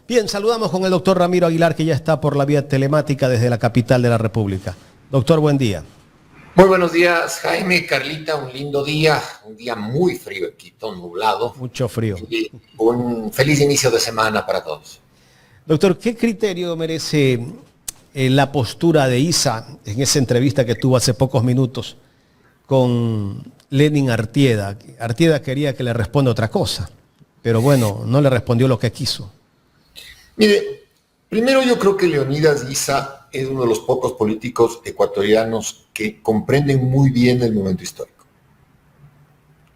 Bien, saludamos con el doctor Ramiro Aguilar, que ya está por la vía telemática desde la capital de la República. Doctor, buen día. Muy buenos días, Jaime, Carlita, un día muy frío en Quito, nublado. Mucho frío. Y un feliz inicio de semana para todos. Doctor, ¿qué criterio merece la postura de Isa en esa entrevista que tuvo hace pocos minutos con Lenin Artieda? Artieda quería que le responda otra cosa, pero bueno, no le respondió lo que quiso. Mire, primero yo creo que Leonidas Issa es uno de los pocos políticos ecuatorianos que comprenden muy bien el momento histórico.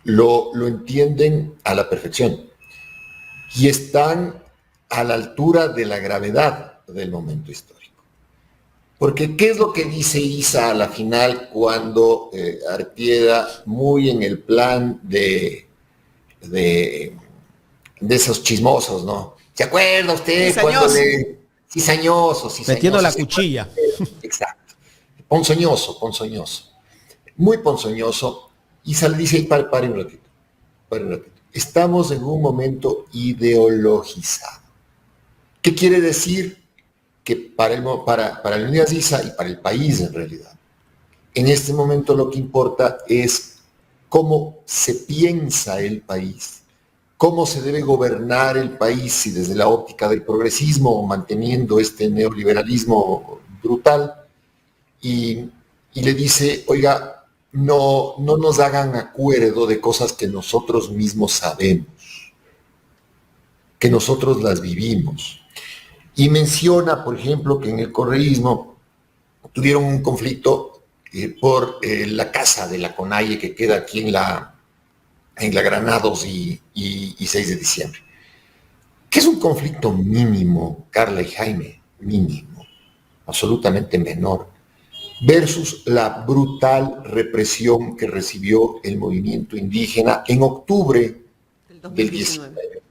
Lo entienden a la perfección y están a la altura de la gravedad del momento histórico. Porque ¿qué es lo que dice Issa a la final cuando Artieda, muy en el plan de esos chismosos, ¿no? ¿Se acuerda usted cuando le... Cizañoso. Metiendo la cuchilla. Exacto. Ponzoñoso. Muy ponzoñoso. Issa le dice, pare un ratito. Estamos en un momento ideologizado. ¿Qué quiere decir? Que para Leonidas Issa y para el país en realidad, en este momento lo que importa es cómo se piensa el país, cómo se debe gobernar el país, si desde la óptica del progresismo, manteniendo este neoliberalismo brutal, y le dice, oiga, no nos hagan acuerdo de cosas que nosotros mismos sabemos, que nosotros las vivimos. Y menciona, por ejemplo, que en el correísmo tuvieron un conflicto por la casa de la CONAIE que queda aquí en la Granados y 6 de diciembre. Que es un conflicto mínimo, Carla y Jaime, mínimo, absolutamente menor, versus la brutal represión que recibió el movimiento indígena en octubre del 19,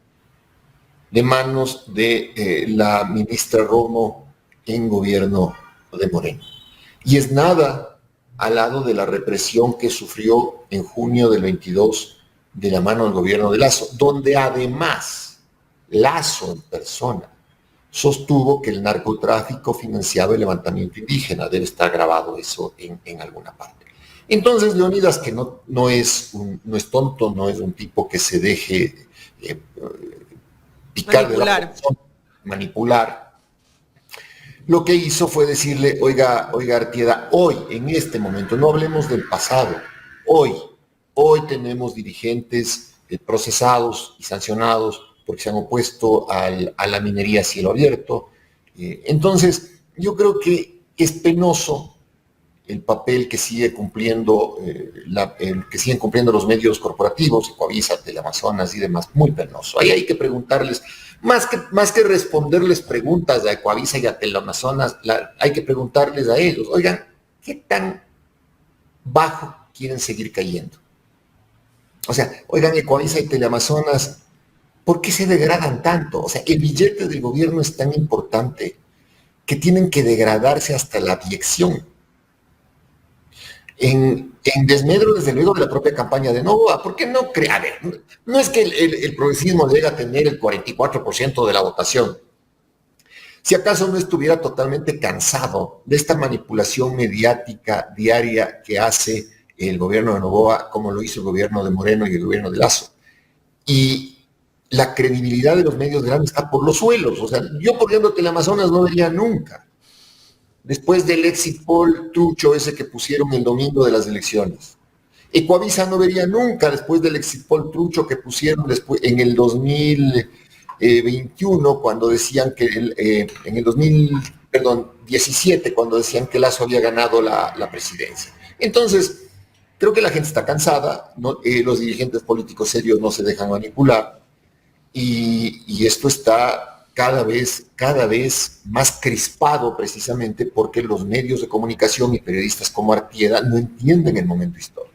de manos de la ministra Romo en gobierno de Moreno. Y es nada al lado de la represión que sufrió en junio del 22 de la mano del gobierno de Lasso, donde además Lasso en persona sostuvo que el narcotráfico financiaba el levantamiento indígena. Debe estar grabado eso en alguna parte. Entonces Leonidas, que no es tonto, no es un tipo que se deje picar de la posición, manipular. Lo que hizo fue decirle, oiga Artieda, hoy, en este momento, no hablemos del pasado, hoy tenemos dirigentes procesados y sancionados porque se han opuesto a la minería a cielo abierto. Entonces, yo creo que es penoso el papel que siguen cumpliendo los medios corporativos, Ecuavisa, Teleamazonas y demás, muy penoso. Ahí hay que preguntarles, más que responderles preguntas a Ecuavisa y a Teleamazonas, hay que preguntarles a ellos, oigan, ¿qué tan bajo quieren seguir cayendo? O sea, oigan, Ecuavisa y Teleamazonas, ¿por qué se degradan tanto? O sea, el billete del gobierno es tan importante que tienen que degradarse hasta la abyección. En desmedro, desde luego, de la propia campaña de Novoa, ¿por qué no cree? A ver, no es que el progresismo llegue a tener el 44% de la votación. Si acaso no estuviera totalmente cansado de esta manipulación mediática diaria que hace el gobierno de Novoa, como lo hizo el gobierno de Moreno y el gobierno de Lasso. Y la credibilidad de los medios grandes está por los suelos. O sea, yo por ejemplo Teleamazonas no vería nunca, después del exit poll trucho ese que pusieron el domingo de las elecciones. Ecuavisa no vería nunca después del exit poll trucho que pusieron después en el 2021, cuando decían que en el 2017, cuando decían que Lasso había ganado la presidencia. Entonces, creo que la gente está cansada, ¿no? Los dirigentes políticos serios no se dejan manipular y esto está cada vez más crispado precisamente porque los medios de comunicación y periodistas como Artieda no entienden el momento histórico.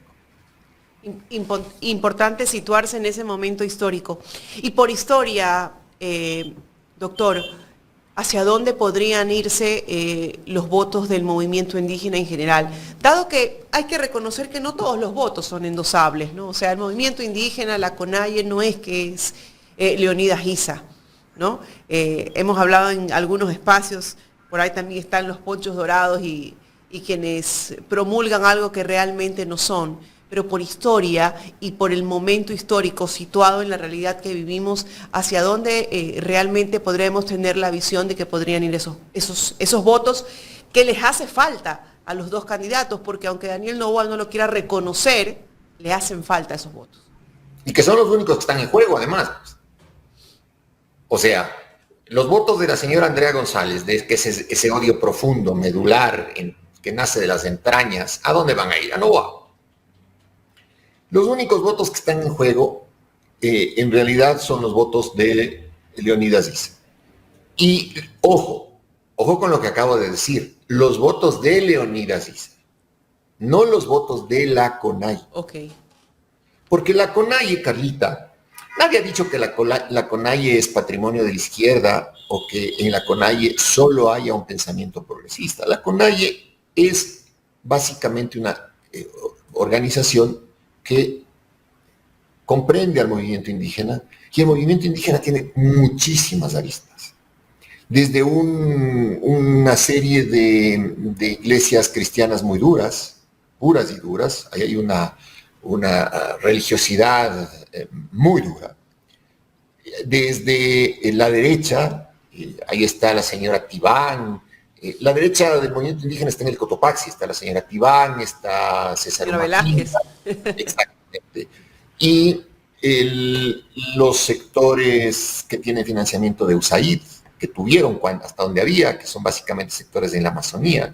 Importante situarse en ese momento histórico. Y por historia, doctor, ¿hacia dónde podrían irse los votos del movimiento indígena en general? Dado que hay que reconocer que no todos los votos son endosables, ¿no? O sea, el movimiento indígena, la CONAIE, no es que es Leonidas Issa. ¿no? Hemos hablado en algunos espacios, por ahí también están los ponchos dorados y quienes promulgan algo que realmente no son, pero por historia y por el momento histórico situado en la realidad que vivimos, hacia dónde realmente podremos tener la visión de que podrían ir esos votos que les hace falta a los dos candidatos, porque aunque Daniel Noboa no lo quiera reconocer, le hacen falta esos votos. Y que son los únicos que están en juego, además. O sea, los votos de la señora Andrea González, de que ese odio profundo, medular, que nace de las entrañas, ¿a dónde van a ir? A Noboa. Los únicos votos que están en juego, en realidad, son los votos de Leonidas Issa. Y ojo con lo que acabo de decir, los votos de Leonidas Issa, no los votos de la CONAIE. Ok. Porque la CONAIE, Carlita, nadie ha dicho que la CONAIE es patrimonio de la izquierda o que en la CONAIE solo haya un pensamiento progresista. La CONAIE es básicamente una organización que comprende al movimiento indígena, y el movimiento indígena tiene muchísimas aristas. Desde una serie de iglesias cristianas muy duras, puras y duras, ahí hay una religiosidad muy dura. Desde la derecha, ahí está la señora Tibán, la derecha del movimiento indígena está en el Cotopaxi, está la señora Tibán, está César Velázquez. Exactamente. Y los sectores que tienen financiamiento de USAID, que tuvieron hasta donde había, que son básicamente sectores en la Amazonía.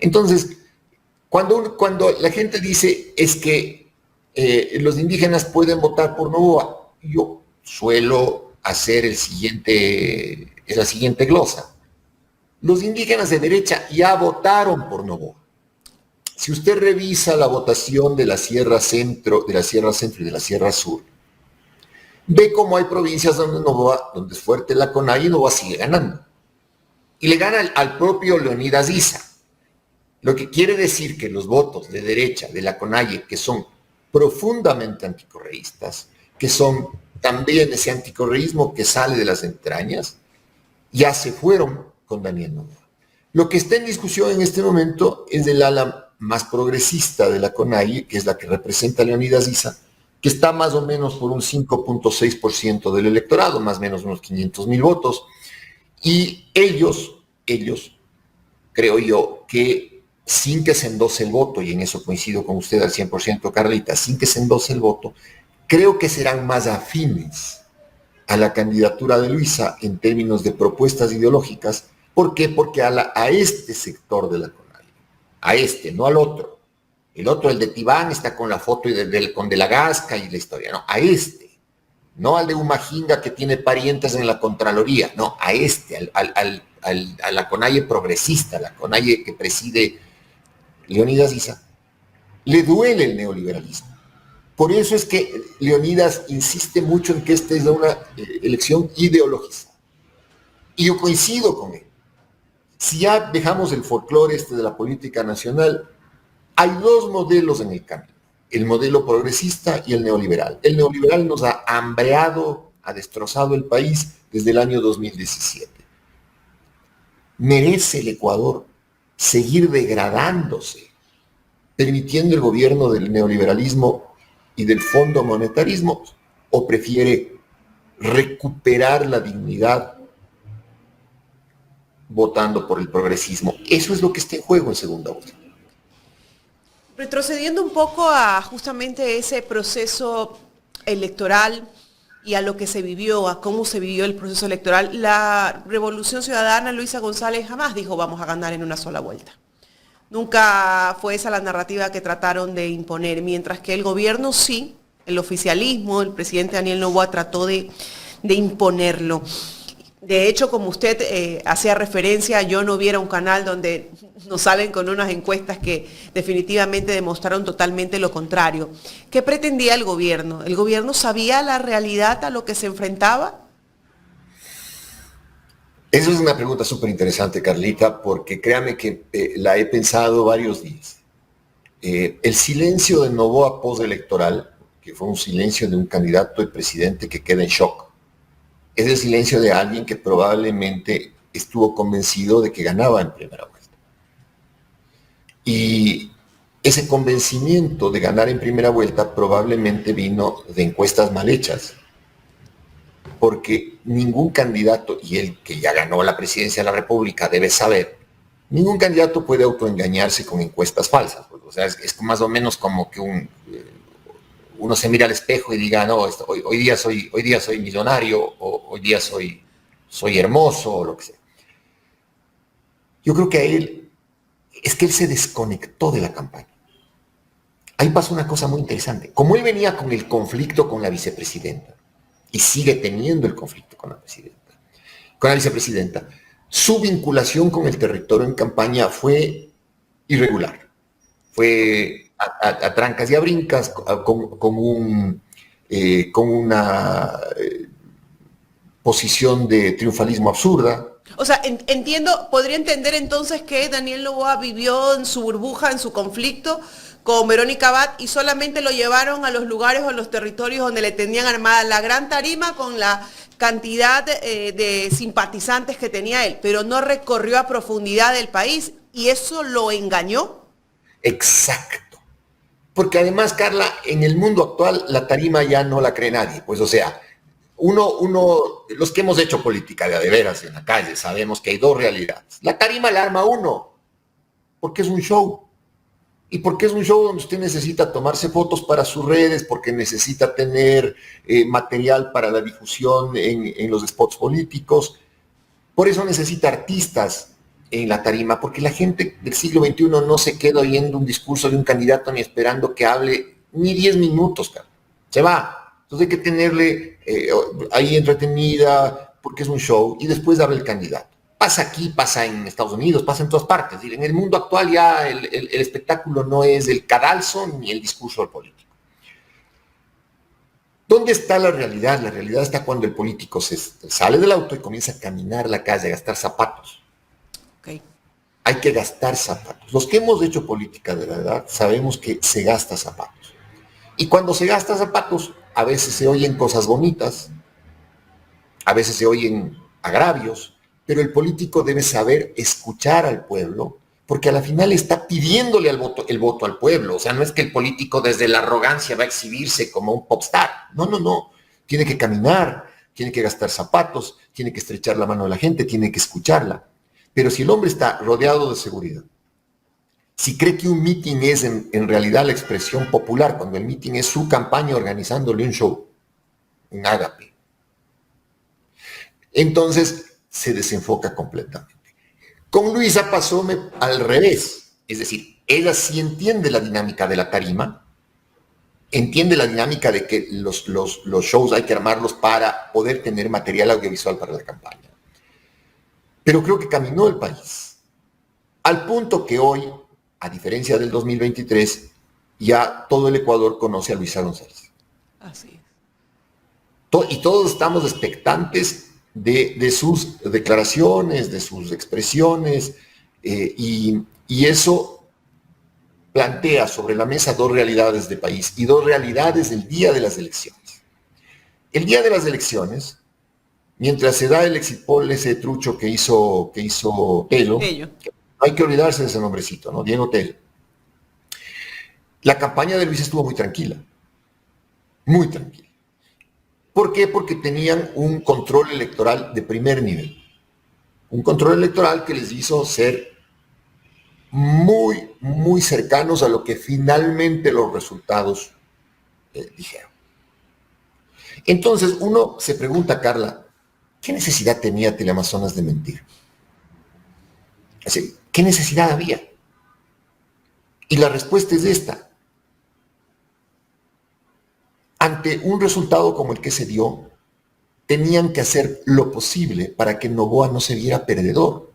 Entonces, cuando la gente dice es que los indígenas pueden votar por Noboa, yo suelo hacer la siguiente glosa. Los indígenas de derecha ya votaron por Noboa. Si usted revisa la votación de la Sierra Centro, y de la Sierra Sur, ve cómo hay provincias donde es fuerte la CONAIE y Noboa sigue ganando. Y le gana al propio Leonidas Issa. Lo que quiere decir que los votos de derecha de la CONAIE, que son profundamente anticorreístas, que son también ese anticorreísmo que sale de las entrañas, ya se fueron con Daniel Noboa. Lo que está en discusión en este momento es del ala más progresista de la CONAIE, que es la que representa a Leonidas Issa, que está más o menos por un 5.6% del electorado, más o menos unos 500,000 votos, y ellos, creo yo, que sin que se endose el voto, y en eso coincido con usted al 100%, Carlita, sin que se endose el voto, creo que serán más afines a la candidatura de Luisa en términos de propuestas ideológicas. ¿Por qué? Porque a este sector de la CONAIE, a este, no al otro. El otro, el de Tibán, está con la foto con De la Gasca y la historia, no, a este. No al de Humajinga que tiene parientes en la Contraloría, no, a este, a la CONAIE progresista, la CONAIE que preside Leonidas Issa. Le duele el neoliberalismo. Por eso es que Leonidas insiste mucho en que esta es una elección ideologizada. Y yo coincido con él. Si ya dejamos el folclore de la política nacional, hay dos modelos en el camino, el modelo progresista y el neoliberal. El neoliberal nos ha hambreado, ha destrozado el país desde el año 2017. ¿Merece el Ecuador seguir degradándose, permitiendo el gobierno del neoliberalismo y del fondo monetarismo, o prefiere recuperar la dignidad votando por el progresismo? Eso es lo que está en juego en segunda vuelta. Retrocediendo un poco a justamente ese proceso electoral y a lo que se vivió, a cómo se vivió el proceso electoral, la Revolución Ciudadana, Luisa González, jamás dijo vamos a ganar en una sola vuelta. Nunca fue esa la narrativa que trataron de imponer, mientras que el gobierno sí, el oficialismo, el presidente Daniel Noboa trató de imponerlo. De hecho, como usted hacía referencia, yo no viera un canal donde nos salen con unas encuestas que definitivamente demostraron totalmente lo contrario. ¿Qué pretendía el gobierno? ¿El gobierno sabía la realidad a lo que se enfrentaba? Esa es una pregunta súper interesante, Carlita, porque créame que la he pensado varios días. El silencio de Noboa postelectoral, que fue un silencio de un candidato y presidente que queda en shock, es el silencio de alguien que probablemente estuvo convencido de que ganaba en primera vuelta. Y ese convencimiento de ganar en primera vuelta probablemente vino de encuestas mal hechas, porque ningún candidato, y él que ya ganó la presidencia de la República debe saber, ningún candidato puede autoengañarse con encuestas falsas. Pues, o sea, es más o menos como que uno se mira al espejo y diga, no, hoy día soy millonario, o hoy día soy hermoso, o lo que sea. Yo creo que a él, es que él se desconectó de la campaña. Ahí pasó una cosa muy interesante. Como él venía con el conflicto con la vicepresidenta, y sigue teniendo el conflicto con la vicepresidenta, su vinculación con el territorio en campaña fue irregular. Fue a trancas y a brincas, con una posición de triunfalismo absurda. O sea, podría entender entonces que Daniel Noboa vivió en su burbuja, en su conflicto con Verónica Abad, y solamente lo llevaron a los lugares o a los territorios donde le tenían armada la gran tarima con la cantidad de simpatizantes que tenía él, pero no recorrió a profundidad el país, y eso lo engañó. Exacto. Porque además, Carla, en el mundo actual la tarima ya no la cree nadie. Pues, o sea, los que hemos hecho política de veras en la calle, sabemos que hay dos realidades. La tarima la arma uno, porque es un show. Y porque es un show donde usted necesita tomarse fotos para sus redes, porque necesita tener material para la difusión en los spots políticos. Por eso necesita artistas en la tarima, porque la gente del siglo XXI no se queda oyendo un discurso de un candidato ni esperando que hable ni 10 minutos, cara. Se va. Entonces hay que tenerle ahí entretenida, porque es un show, y después habla el candidato. Pasa aquí, pasa en Estados Unidos, pasa en todas partes. En el mundo actual ya el espectáculo no es el cadalso ni el discurso del político. ¿Dónde está la realidad? La realidad está cuando el político sale del auto y comienza a caminar la calle, a gastar zapatos. Okay. Hay que gastar zapatos. Los que hemos hecho política de verdad sabemos que se gasta zapatos. Y cuando se gasta zapatos, a veces se oyen cosas bonitas, a veces se oyen agravios, pero el político debe saber escuchar al pueblo, porque a la final está pidiéndole el voto al pueblo. O sea, no es que el político desde la arrogancia va a exhibirse como un popstar. No. Tiene que caminar, tiene que gastar zapatos, tiene que estrechar la mano de la gente, tiene que escucharla. Pero si el hombre está rodeado de seguridad, si cree que un meeting es en realidad la expresión popular, cuando el meeting es su campaña organizándole un show, un ágape, entonces se desenfoca completamente. Con Luisa pasó al revés, es decir, ella sí entiende la dinámica de la tarima, entiende la dinámica de que los shows hay que armarlos para poder tener material audiovisual para la campaña. Pero creo que caminó el país, al punto que hoy, a diferencia del 2023, ya todo el Ecuador conoce a Luisa González. Así es. Y todos estamos expectantes de sus declaraciones, de sus expresiones, y eso plantea sobre la mesa dos realidades de país y dos realidades del día de las elecciones. El día de las elecciones, mientras se da el exit poll, ese trucho que hizo Tello, no hay que olvidarse de ese nombrecito, ¿no? Diego Tello. La campaña de Luis estuvo muy tranquila. Muy tranquila. ¿Por qué? Porque tenían un control electoral de primer nivel. Un control electoral que les hizo ser muy, muy cercanos a lo que finalmente los resultados dijeron. Entonces uno se pregunta, Carla, ¿qué necesidad tenía Teleamazonas de mentir? Así, ¿qué necesidad había? Y la respuesta es esta. Ante un resultado como el que se dio, tenían que hacer lo posible para que Noboa no se viera perdedor.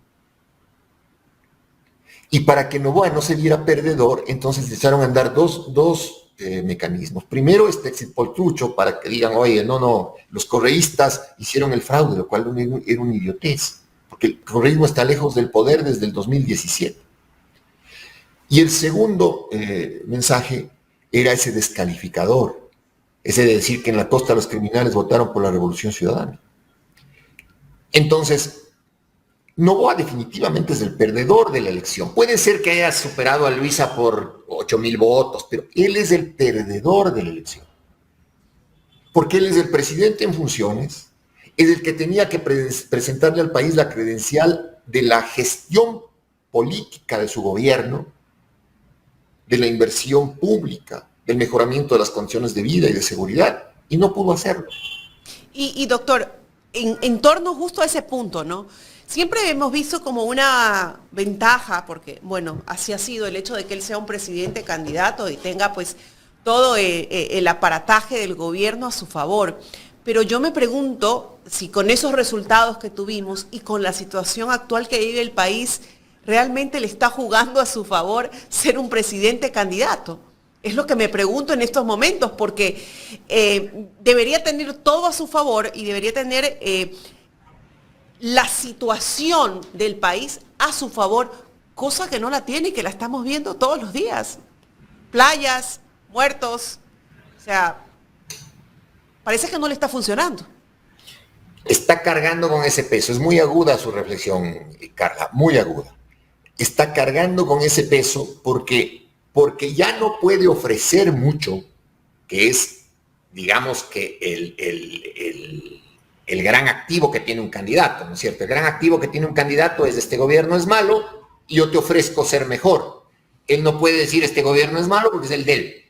Y para que Noboa no se viera perdedor, entonces le echaron a andar dos mecanismos. Primero, este exit poll trucho, para que digan, oye, no, los correístas hicieron el fraude, lo cual era una idiotez, porque el correísmo está lejos del poder desde el 2017. Y el segundo mensaje era ese descalificador, ese de decir que en la costa los criminales votaron por la Revolución Ciudadana. Entonces, Noboa definitivamente es el perdedor de la elección. Puede ser que haya superado a Luisa por 8,000 votos, pero él es el perdedor de la elección. Porque él es el presidente en funciones, es el que tenía que presentarle al país la credencial de la gestión política de su gobierno, de la inversión pública, del mejoramiento de las condiciones de vida y de seguridad, y no pudo hacerlo. Y doctor, en torno justo a ese punto, ¿no? Siempre hemos visto como una ventaja, porque, bueno, así ha sido el hecho de que él sea un presidente candidato y tenga pues todo el aparataje del gobierno a su favor. Pero yo me pregunto si con esos resultados que tuvimos y con la situación actual que vive el país, realmente le está jugando a su favor ser un presidente candidato. Es lo que me pregunto en estos momentos, porque debería tener todo a su favor y debería tener la situación del país a su favor, cosa que no la tiene y que la estamos viendo todos los días. Playas, muertos, o sea, parece que no le está funcionando. Está cargando con ese peso. Es muy aguda su reflexión, Carla, muy aguda. Está cargando con ese peso porque ya no puede ofrecer mucho, que es, digamos, que el gran activo que tiene un candidato, ¿no es cierto? El gran activo que tiene un candidato es: este gobierno es malo y yo te ofrezco ser mejor. Él no puede decir este gobierno es malo porque es el de él.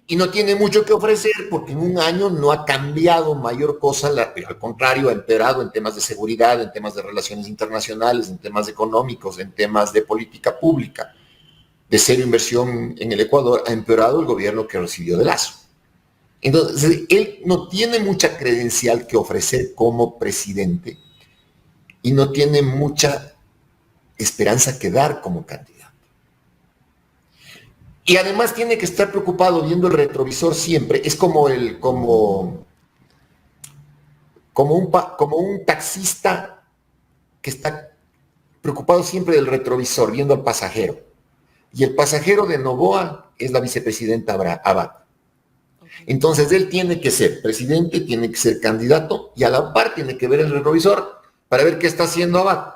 Y no tiene mucho que ofrecer porque en un año no ha cambiado mayor cosa, al contrario, ha empeorado en temas de seguridad, en temas de relaciones internacionales, en temas económicos, en temas de política pública. De cero inversión en el Ecuador ha empeorado el gobierno que recibió de Lasso. Entonces, él no tiene mucha credencial que ofrecer como presidente y no tiene mucha esperanza que dar como candidato. Y además tiene que estar preocupado viendo el retrovisor siempre. Es como un taxista que está preocupado siempre del retrovisor, viendo al pasajero. Y el pasajero de Noboa es la vicepresidenta Abad. Entonces él tiene que ser presidente, tiene que ser candidato y a la par tiene que ver el retrovisor para ver qué está haciendo Abad.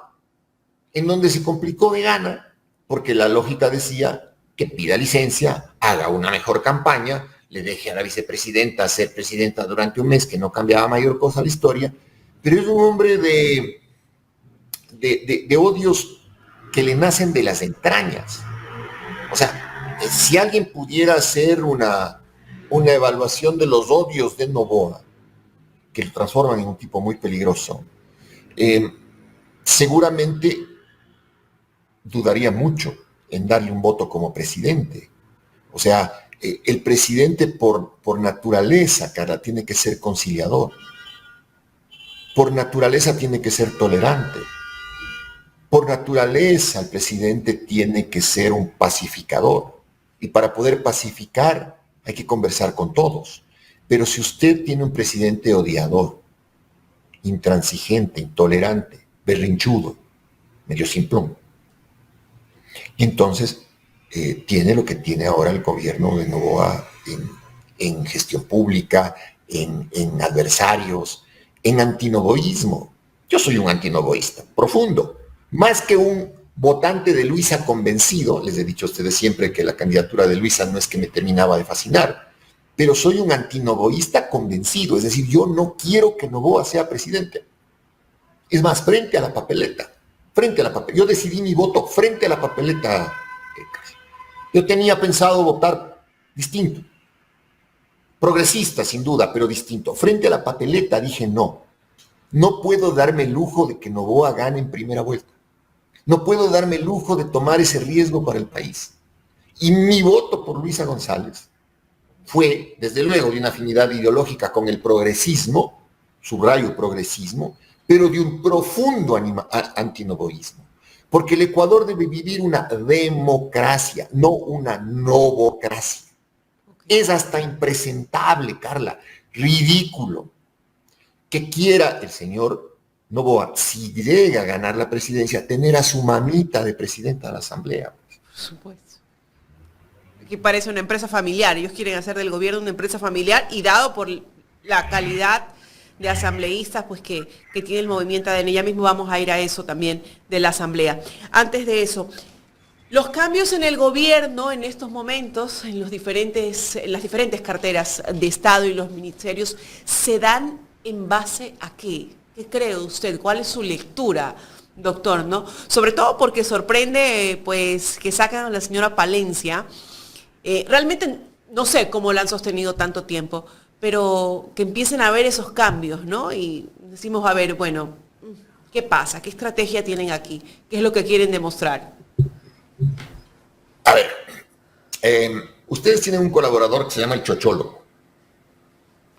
En donde se complicó de gana, porque la lógica decía que pida licencia, haga una mejor campaña, le deje a la vicepresidenta ser presidenta durante un mes, que no cambiaba mayor cosa la historia, pero es un hombre de odios que le nacen de las entrañas. O sea, si alguien pudiera hacer una evaluación de los odios de Noboa, que lo transforman en un tipo muy peligroso, seguramente dudaría mucho en darle un voto como presidente. O sea, el presidente por naturaleza, cara, tiene que ser conciliador. Por naturaleza tiene que ser tolerante. Por naturaleza el presidente tiene que ser un pacificador. Y para poder pacificar hay que conversar con todos. Pero si usted tiene un presidente odiador, intransigente, intolerante, berrinchudo, medio simplón, entonces tiene lo que tiene ahora el gobierno de Noboa en gestión pública, en adversarios, en antinoboísmo. Yo soy un antinoboísta profundo, más que un votante de Luisa convencido. Les he dicho a ustedes siempre que la candidatura de Luisa no es que me terminaba de fascinar, pero soy un antinoboísta convencido, es decir, yo no quiero que Noboa sea presidente. Es más, frente a la papeleta, yo decidí mi voto frente a la papeleta. Yo tenía pensado votar distinto, progresista sin duda, pero distinto. Frente a la papeleta dije no puedo darme el lujo de que Noboa gane en primera vuelta. No puedo darme el lujo de tomar ese riesgo para el país. Y mi voto por Luisa González fue, desde luego, de una afinidad ideológica con el progresismo, subrayo progresismo, pero de un profundo antinoboísmo. Porque el Ecuador debe vivir una democracia, no una novocracia. Es hasta impresentable, Carla, ridículo, que quiera el señor Noboa, si llega a ganar la presidencia, tener a su mamita de presidenta de la Asamblea. Por supuesto. Aquí parece una empresa familiar. Ellos quieren hacer del gobierno una empresa familiar y dado por la calidad de asambleístas pues que tiene el movimiento ADN. Ya mismo vamos a ir a eso también de la asamblea. Antes de eso, los cambios en el gobierno en estos momentos, en las diferentes carteras de Estado y los ministerios, ¿se dan en base a qué? ¿Qué cree usted? ¿Cuál es su lectura, doctor? ¿No? Sobre todo porque sorprende pues que sacan a la señora Palencia. Realmente no sé cómo la han sostenido tanto tiempo, pero que empiecen a haber esos cambios, ¿no? Y decimos, a ver, bueno, ¿qué pasa? ¿Qué estrategia tienen aquí? ¿Qué es lo que quieren demostrar? A ver, ustedes tienen un colaborador que se llama el Chocholo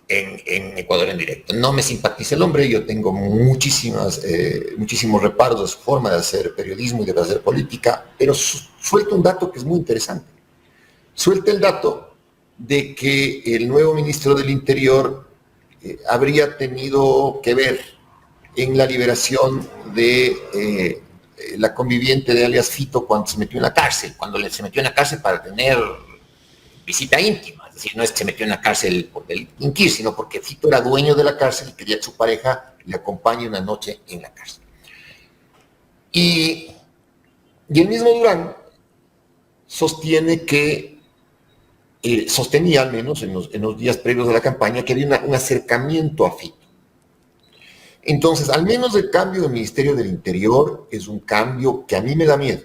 en Ecuador en Directo. No me simpatiza el hombre, yo tengo muchísimos reparos de su forma de hacer periodismo y de hacer política, pero suelta un dato que es muy interesante. Suelta el dato de que el nuevo ministro del Interior habría tenido que ver en la liberación de la conviviente de alias Fito cuando se metió en la cárcel, se metió en la cárcel para tener visita íntima, es decir, no es que se metió en la cárcel por delinquir, sino porque Fito era dueño de la cárcel y quería que su pareja le acompañe una noche en la cárcel. Y el mismo Durán sostiene que, sostenía al menos en los días previos de la campaña, que había un acercamiento a Fito. Entonces, al menos el cambio del Ministerio del Interior es un cambio que a mí me da miedo.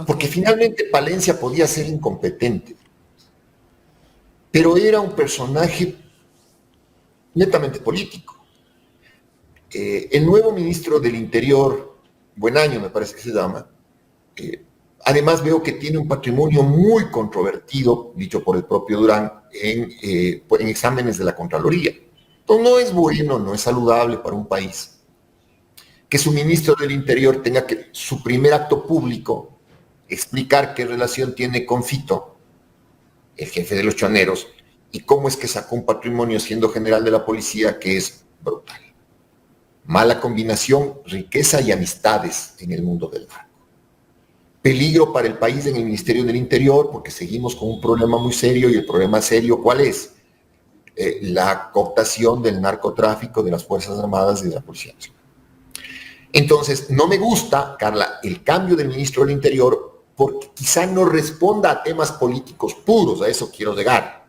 Porque finalmente Palencia podía ser incompetente, pero era un personaje netamente político. El nuevo ministro del Interior, Buenaño me parece que se llama, además veo que tiene un patrimonio muy controvertido, dicho por el propio Durán, en exámenes de la Contraloría. Entonces no es bueno, no es saludable para un país que su ministro del Interior tenga que, su primer acto público, explicar qué relación tiene con Fito, el jefe de los choneros, y cómo es que sacó un patrimonio siendo general de la policía que es brutal. Mala combinación, riqueza y amistades en el mundo del narco. Peligro para el país en el Ministerio del Interior porque seguimos con un problema muy serio, y el problema serio, ¿cuál es? La cooptación del narcotráfico de las Fuerzas Armadas y de la Policía Nacional. Entonces, no me gusta, Carla, el cambio del ministro del Interior porque quizá no responda a temas políticos puros, a eso quiero llegar,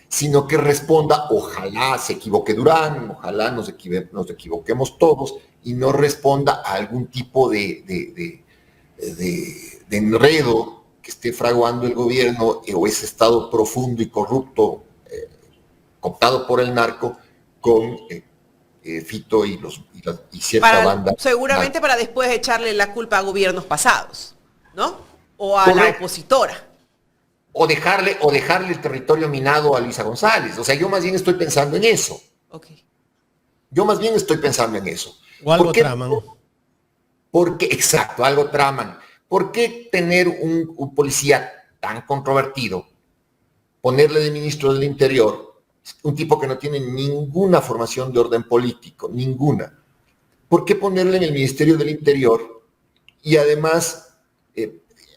sino que responda, ojalá se equivoque Durán, ojalá nos equivoquemos todos, y no responda a algún tipo de enredo que esté fraguando el gobierno o ese estado profundo y corrupto cooptado por el narco con Fito y cierta banda. Seguramente para después echarle la culpa a gobiernos pasados, ¿no? O a Correcto. la opositora. O dejarle el territorio minado a Luisa González. O sea, yo más bien estoy pensando en eso. Okay. Yo más bien estoy pensando en eso. O algo traman. Exacto, algo traman. ¿Por qué tener un policía tan controvertido, ponerle de ministro del Interior, un tipo que no tiene ninguna formación de orden político, ninguna? ¿Por qué ponerle en el Ministerio del Interior y además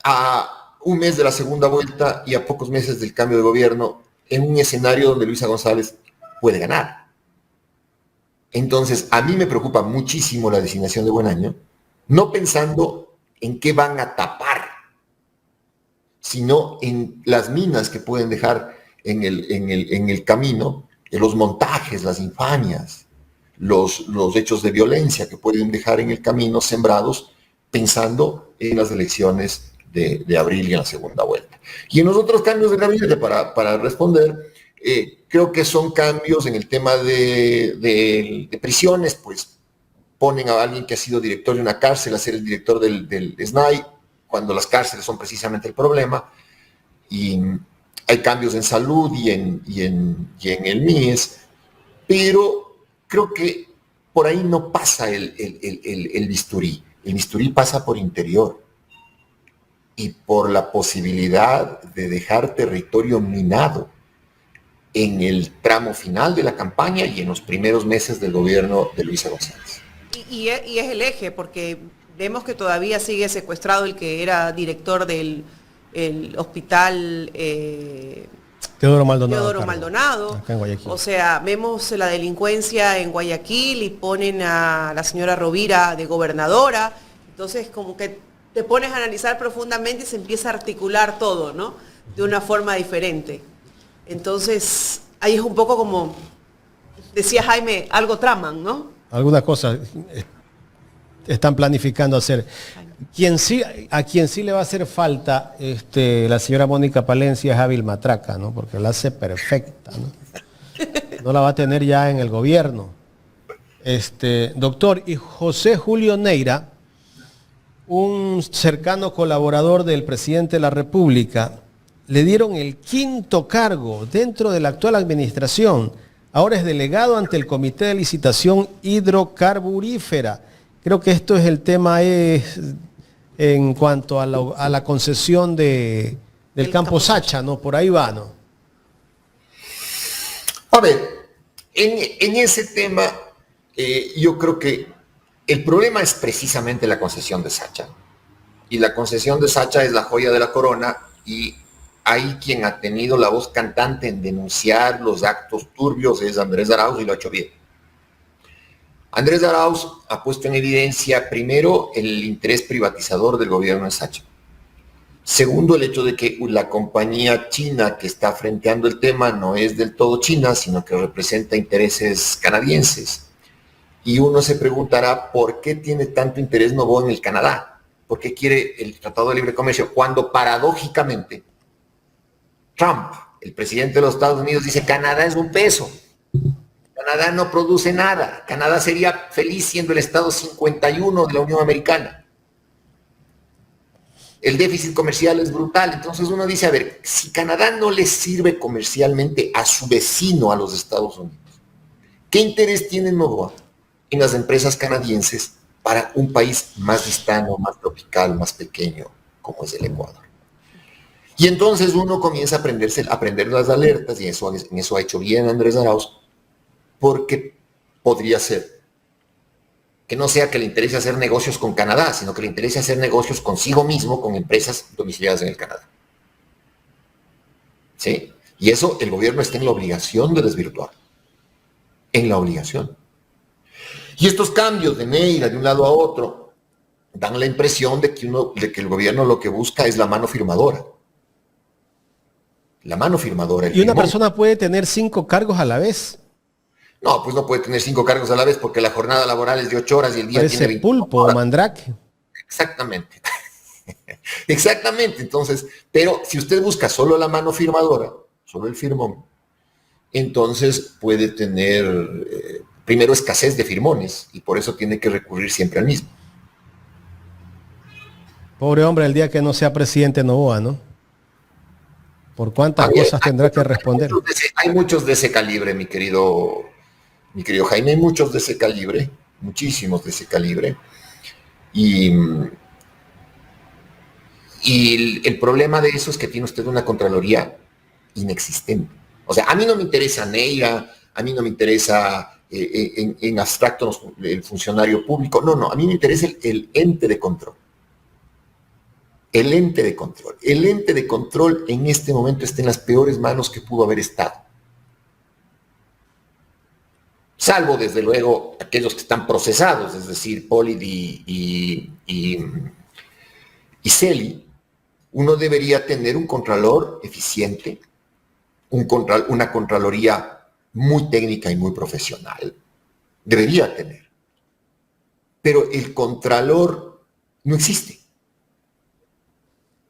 a un mes de la segunda vuelta y a pocos meses del cambio de gobierno en un escenario donde Luisa González puede ganar? Entonces, a mí me preocupa muchísimo la designación de Buenaño, no pensando en qué van a tapar, sino en las minas que pueden dejar en el camino, los montajes, las infamias, los hechos de violencia que pueden dejar en el camino sembrados, pensando en las elecciones de abril y en la segunda vuelta. Y en los otros cambios de gabinete, para responder, creo que son cambios en el tema de prisiones, pues ponen a alguien que ha sido director de una cárcel a ser el director del SNAI, cuando las cárceles son precisamente el problema, y hay cambios en salud y en el MIES, pero creo que por ahí no pasa el bisturí. El bisturí pasa por interior y por la posibilidad de dejar territorio minado en el tramo final de la campaña y en los primeros meses del gobierno de Luisa González. Y es el eje, porque vemos que todavía sigue secuestrado el que era director del hospital Teodoro Maldonado. Teodoro Maldonado. Acá en Guayaquil. O sea, vemos la delincuencia en Guayaquil y ponen a la señora Rovira de gobernadora. Entonces, como que te pones a analizar profundamente y se empieza a articular todo, ¿no? De una forma diferente. Entonces, ahí es un poco como, decía Jaime, algo traman, ¿no? Algunas cosas están planificando hacer. A quien sí le va a hacer falta la señora Mónica Palencia es Hábil Matraca, ¿no? Porque la hace perfecta, ¿no? No la va a tener ya en el gobierno. Doctor, y José Julio Neira, un cercano colaborador del presidente de la República, le dieron el 5º cargo dentro de la actual administración. Ahora es delegado ante el Comité de Licitación Hidrocarburífera. Creo que esto es el tema en cuanto a la concesión del Campo Sacha, ¿no? Por ahí va, ¿no? A ver, en ese tema, yo creo que el problema es precisamente la concesión de Sacha. Y la concesión de Sacha es la joya de la corona, y ahí quien ha tenido la voz cantante en denunciar los actos turbios es Andrés Arauz, y lo ha hecho bien. Andrés Arauz ha puesto en evidencia, primero, el interés privatizador del gobierno de Sacha. Segundo, el hecho de que la compañía china que está frenteando el tema no es del todo china, sino que representa intereses canadienses. Y uno se preguntará por qué tiene tanto interés Novoa en el Canadá, por qué quiere el Tratado de Libre Comercio, cuando paradójicamente Trump, el presidente de los Estados Unidos, dice Canadá es un peso. Canadá no produce nada. Canadá sería feliz siendo el estado 51 de la Unión Americana. El déficit comercial es brutal. Entonces uno dice, a ver, si Canadá no le sirve comercialmente a su vecino, a los Estados Unidos, ¿qué interés tiene Novoa en las empresas canadienses para un país más distante, más tropical, más pequeño, como es el Ecuador? Y entonces uno comienza a aprender las alertas, y en eso ha hecho bien Andrés Arauz, porque podría ser que no sea que le interese hacer negocios con Canadá, sino que le interese hacer negocios consigo mismo con empresas domiciliadas en el Canadá. ¿Sí? Y eso el gobierno está en la obligación de desvirtuar. En la obligación. Y estos cambios de Neira de un lado a otro dan la impresión de que el gobierno lo que busca es la mano firmadora. La mano firmadora. ¿Y una persona puede tener 5 cargos a la vez? No, pues no puede tener 5 cargos a la vez porque la jornada laboral es de 8 horas y el día tiene 20 pulpo horas. o mandrake. Exactamente. Exactamente. Entonces, pero si usted busca solo la mano firmadora, solo el firmón, entonces puede tener, primero, escasez de firmones, y por eso tiene que recurrir siempre al mismo. Pobre hombre, el día que no sea presidente Novoa, ¿no? ¿Por cuántas cosas tendrá que responder? Hay muchos de ese calibre, mi querido Jaime, hay muchos de ese calibre, muchísimos de ese calibre. Y el problema de eso es que tiene usted una Contraloría inexistente. O sea, a mí no me interesa Neira, a mí no me interesa en abstracto el funcionario público, no, a mí me interesa el ente de control. El ente de control. El ente de control en este momento está en las peores manos que pudo haber estado. Salvo, desde luego, aquellos que están procesados, es decir, Polid y Celi. Uno debería tener un contralor eficiente, una contraloría muy técnica y muy profesional. Debería tener. Pero el contralor no existe.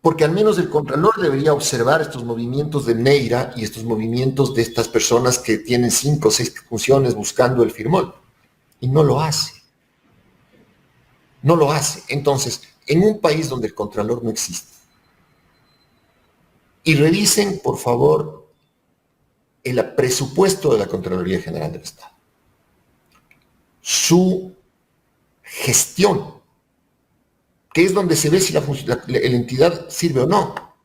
Porque al menos el Contralor debería observar estos movimientos de Neira y estos movimientos de estas personas que tienen 5 o 6 funciones buscando el firmón. Y no lo hace. No lo hace. Entonces, en un país donde el Contralor no existe, y revisen, por favor, el presupuesto de la Contraloría General del Estado. Su gestión, que es donde se ve si la entidad sirve o no.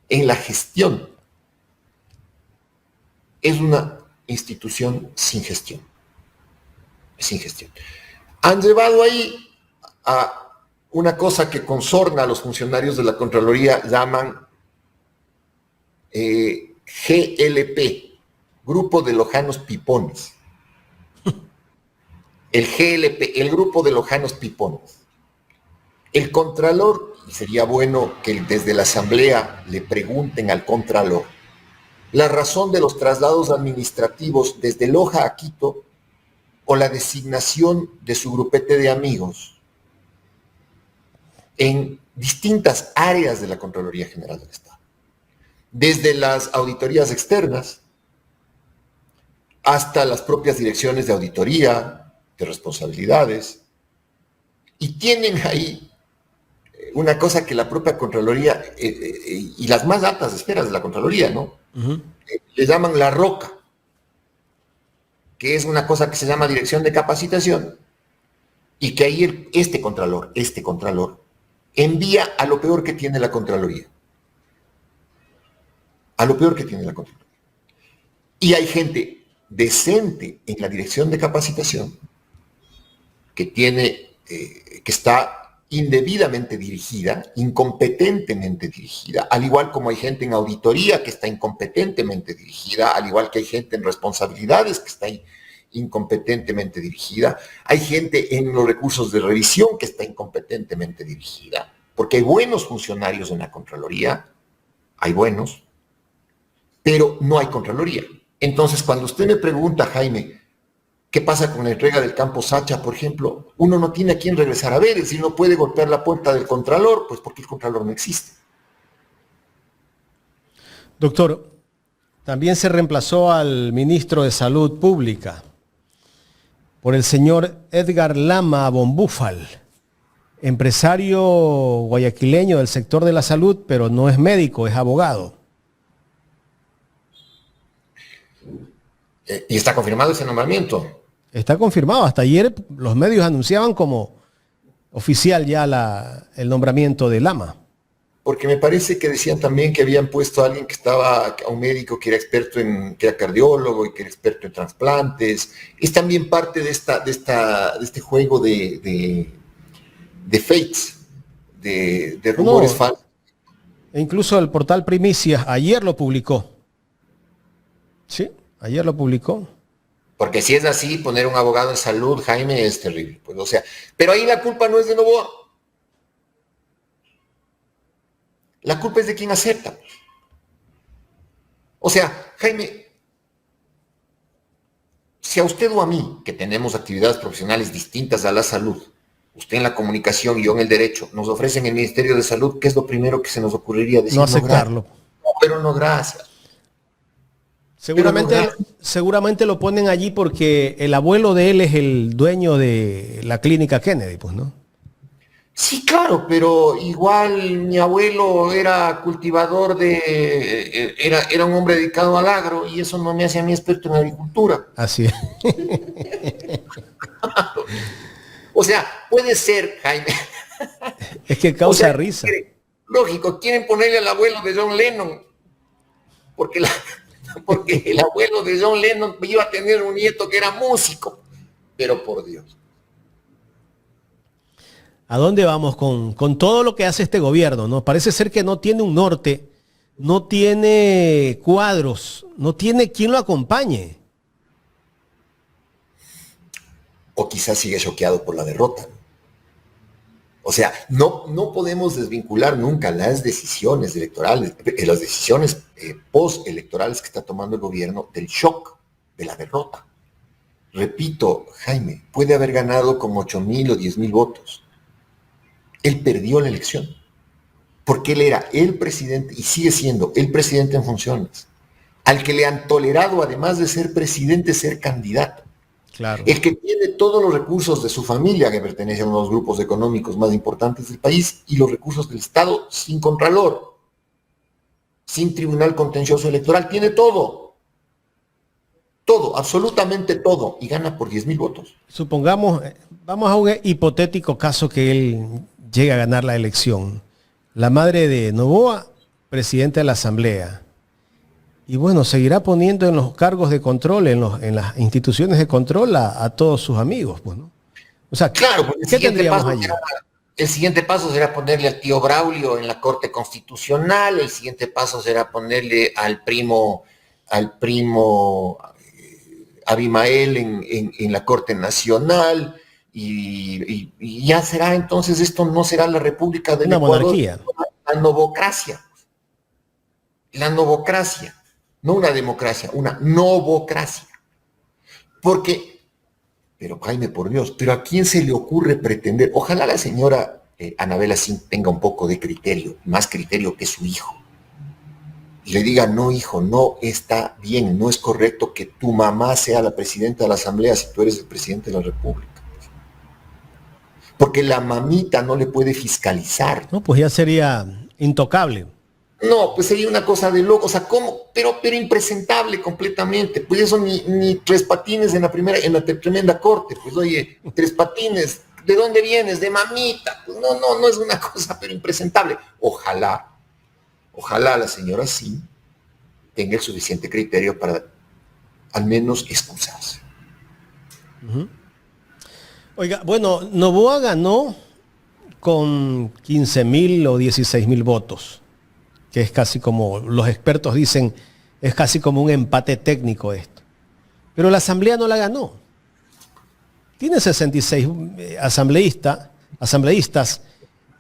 En la gestión. Es una institución sin gestión. Sin gestión. Han llevado ahí a una cosa que con sorna a los funcionarios de la Contraloría llaman GLP, Grupo de Lojanos Pipones. El GLP, el Grupo de Lojanos Pipones. El Contralor, y sería bueno que desde la Asamblea le pregunten al Contralor la razón de los traslados administrativos desde Loja a Quito o la designación de su grupete de amigos en distintas áreas de la Contraloría General del Estado. Desde las auditorías externas hasta las propias direcciones de auditoría, de responsabilidades, y tienen ahí una cosa que la propia Contraloría y las más altas esferas de la Contraloría, ¿no? Le llaman la roca, que es una cosa que se llama Dirección de Capacitación, y que ahí este Contralor, envía a lo peor que tiene la Contraloría. A lo peor que tiene la Contraloría. Y hay gente decente en la Dirección de Capacitación que está indebidamente dirigida, incompetentemente dirigida, al igual como hay gente en auditoría que está incompetentemente dirigida, al igual que hay gente en responsabilidades que está incompetentemente dirigida, hay gente en los recursos de revisión que está incompetentemente dirigida, porque hay buenos funcionarios en la Contraloría, hay buenos, pero no hay Contraloría. Entonces, cuando usted me pregunta, Jaime, ¿qué pasa con la entrega del campo Sacha, por ejemplo? Uno no tiene a quién regresar a ver, es decir, no puede golpear la puerta del Contralor, pues porque el Contralor no existe. Doctor, también se reemplazó al ministro de Salud Pública por el señor Edgar Lama Bombúfal, empresario guayaquileño del sector de la salud, pero no es médico, es abogado. ¿Y está confirmado ese nombramiento? Está confirmado. Hasta ayer los medios anunciaban como oficial ya el nombramiento de Lama. Porque me parece que decían también que habían puesto a alguien a un médico que era experto que era cardiólogo y que era experto en trasplantes. Es también parte de este juego de fakes, de rumores falsos. E incluso el portal Primicias ayer lo publicó. Sí, ayer lo publicó. Porque si es así, poner un abogado en salud, Jaime, es terrible. Pues, o sea, pero ahí la culpa no es de Noboa. La culpa es de quien acepta. O sea, Jaime, si a usted o a mí, que tenemos actividades profesionales distintas a la salud, usted en la comunicación y yo en el derecho, nos ofrecen el Ministerio de Salud, ¿qué es lo primero que se nos ocurriría decir? No aceptarlo. No, pero no, gracias. Seguramente lo ponen allí porque el abuelo de él es el dueño de la clínica Kennedy, pues, ¿no? Sí, claro, pero igual mi abuelo era cultivador era un hombre dedicado al agro y eso no me hace a mí experto en agricultura. Así es. O sea, puede ser, Jaime. Es que causa risa. Lógico, quieren ponerle al abuelo de John Lennon, porque el abuelo de John Lennon iba a tener un nieto que era músico, pero por Dios. ¿A dónde vamos con todo lo que hace este gobierno? ¿No? Parece ser que no tiene un norte, no tiene cuadros, no tiene quien lo acompañe. O quizás sigue choqueado por la derrota. O sea, no podemos desvincular nunca las decisiones electorales, las decisiones postelectorales que está tomando el gobierno del shock de la derrota. Repito, Jaime, puede haber ganado como 8,000 o 10,000 votos. Él perdió la elección, porque él era el presidente y sigue siendo el presidente en funciones, al que le han tolerado, además de ser presidente, ser candidato. Claro. El que tiene todos los recursos de su familia, que pertenece a uno de los grupos económicos más importantes del país, y los recursos del Estado sin contralor, sin tribunal contencioso electoral, tiene todo. Todo, absolutamente todo, y gana por 10,000 votos. Supongamos, vamos a un hipotético caso que él llegue a ganar la elección. La madre de Noboa, presidenta de la Asamblea. Y bueno, seguirá poniendo en los cargos de control, en las instituciones de control a todos sus amigos, pues, ¿no? O sea, claro, pues ¿qué tendríamos allí? El siguiente paso será ponerle al tío Braulio en la Corte Constitucional, el siguiente paso será ponerle al primo Abimael en la Corte Nacional, y ya será entonces, esto no será la República del Ecuador, monarquía. La novocracia, no una democracia, una novocracia. Porque, pero Jaime, por Dios, pero ¿a quién se le ocurre pretender? Ojalá la señora Anabela Sin tenga un poco de criterio, más criterio que su hijo. Y le diga, no, hijo, no está bien, no es correcto que tu mamá sea la presidenta de la Asamblea si tú eres el presidente de la República. Porque la mamita no le puede fiscalizar. No, pues ya sería intocable. No, pues sería una cosa de loco, o sea, ¿cómo? Pero impresentable completamente. Pues eso ni Tres Patines en la tremenda corte. Pues oye, Tres Patines, ¿de dónde vienes? De mamita. Pues no es una cosa, pero impresentable. Ojalá la señora sí tenga el suficiente criterio para al menos excusarse. Uh-huh. Oiga, bueno, Noboa ganó con 15.000 o 16.000 votos, que es casi como, los expertos dicen, es casi como un empate técnico esto. Pero la Asamblea no la ganó. Tiene 66 asambleístas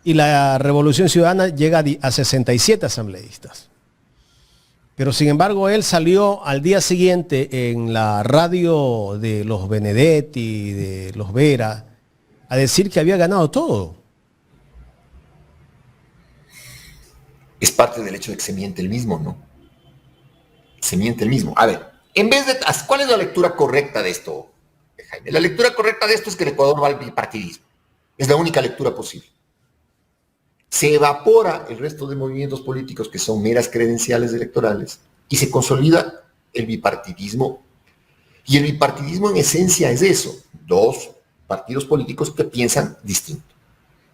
y la Revolución Ciudadana llega a 67 asambleístas. Pero sin embargo, él salió al día siguiente en la radio de los Benedetti, de los Vera, a decir que había ganado todo. Es parte del hecho de que se miente el mismo, ¿no? Se miente el mismo. A ver, en vez de... ¿Cuál es la lectura correcta de esto, Jaime? La lectura correcta de esto es que el Ecuador va al bipartidismo. Es la única lectura posible. Se evapora el resto de movimientos políticos que son meras credenciales electorales y se consolida el bipartidismo. Y el bipartidismo en esencia es eso, dos partidos políticos que piensan distinto.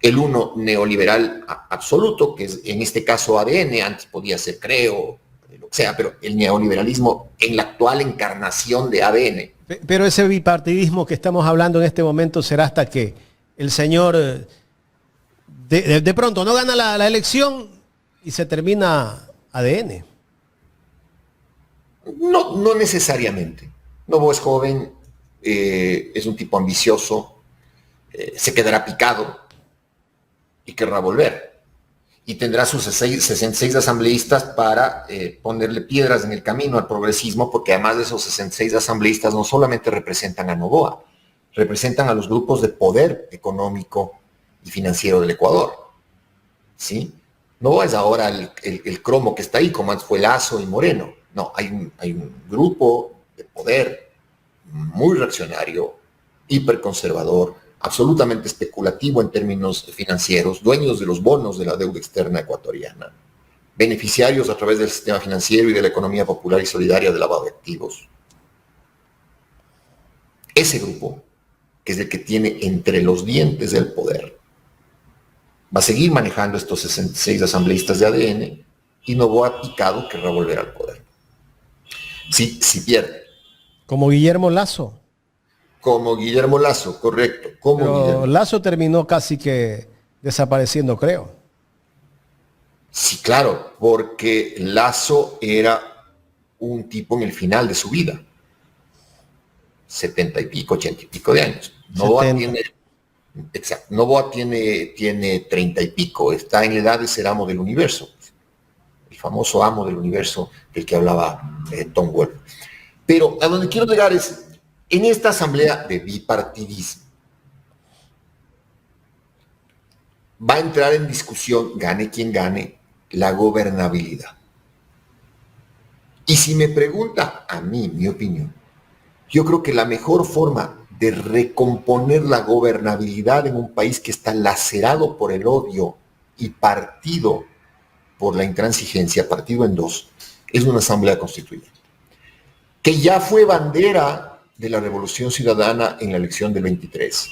El uno neoliberal absoluto, que es en este caso ADN, antes podía ser Creo, lo que sea, pero el neoliberalismo en la actual encarnación de ADN. Pero ese bipartidismo que estamos hablando en este momento será hasta que el señor de pronto no gana la elección y se termina ADN. No necesariamente. Noboa es joven, es un tipo ambicioso, se quedará picado y querrá volver. Y tendrá sus 66 asambleístas para ponerle piedras en el camino al progresismo, porque además de esos 66 asambleístas no solamente representan a Noboa, representan a los grupos de poder económico y financiero del Ecuador. ¿Sí? No es ahora el cromo que está ahí, como antes fue Lazo y Moreno. No, hay un grupo de poder muy reaccionario, hiperconservador, absolutamente especulativo en términos financieros, dueños de los bonos de la deuda externa ecuatoriana, beneficiarios a través del sistema financiero y de la economía popular y solidaria de lavado de activos. Ese grupo, que es el que tiene entre los dientes el poder, va a seguir manejando estos 66 asambleístas de ADN y Noboa picado querrá volver al poder. Si pierde. Como Guillermo Lazo. Como Guillermo Lazo, correcto. Pero Lazo terminó casi que desapareciendo, creo. Sí, claro, porque Lazo era un tipo en el final de su vida. 70 y pico, 80 y pico de años. Noboa tiene 30 y pico, está en la edad de ser amo del universo. El famoso amo del universo del que hablaba Tom Wolfe. Pero a donde quiero llegar es, en esta asamblea de bipartidismo, va a entrar en discusión, gane quien gane, la gobernabilidad. Y si me pregunta a mí, mi opinión, yo creo que la mejor forma de recomponer la gobernabilidad en un país que está lacerado por el odio y partido por la intransigencia, partido en dos, es una asamblea constituyente, que ya fue bandera de la Revolución Ciudadana en la elección del 23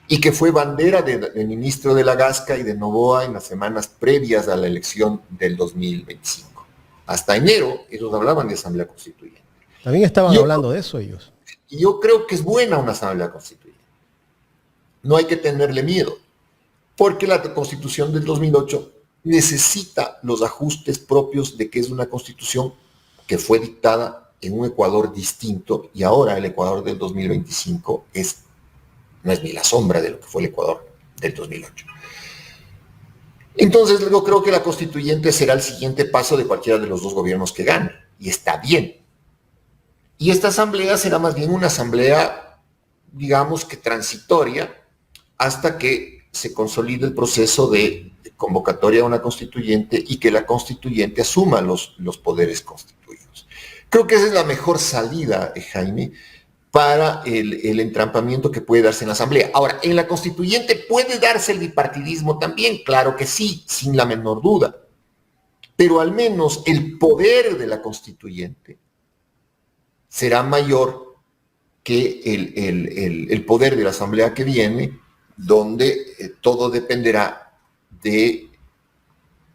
y que fue bandera del ministro de la Gasca y de Noboa en las semanas previas a la elección del 2025. Hasta enero ellos hablaban de asamblea constituyente. También estaban hablando de eso ellos. Y yo creo que es buena una asamblea constituyente. No hay que tenerle miedo. porque la Constitución del 2008 necesita los ajustes propios de que es una Constitución que fue dictada en un Ecuador distinto, y ahora el Ecuador del 2025 no es ni la sombra de lo que fue el Ecuador del 2008. Entonces yo creo que la constituyente será el siguiente paso de cualquiera de los dos gobiernos que gane, y está bien. Y esta asamblea será más bien una asamblea, digamos que transitoria, hasta que se consolide el proceso de convocatoria a una constituyente y que la constituyente asuma los poderes constituidos. Creo que esa es la mejor salida, Jaime, para el entrampamiento que puede darse en la asamblea. Ahora, en la constituyente puede darse el bipartidismo también, claro que sí, sin la menor duda, pero al menos el poder de la constituyente será mayor que el poder de la asamblea que viene, donde todo dependerá de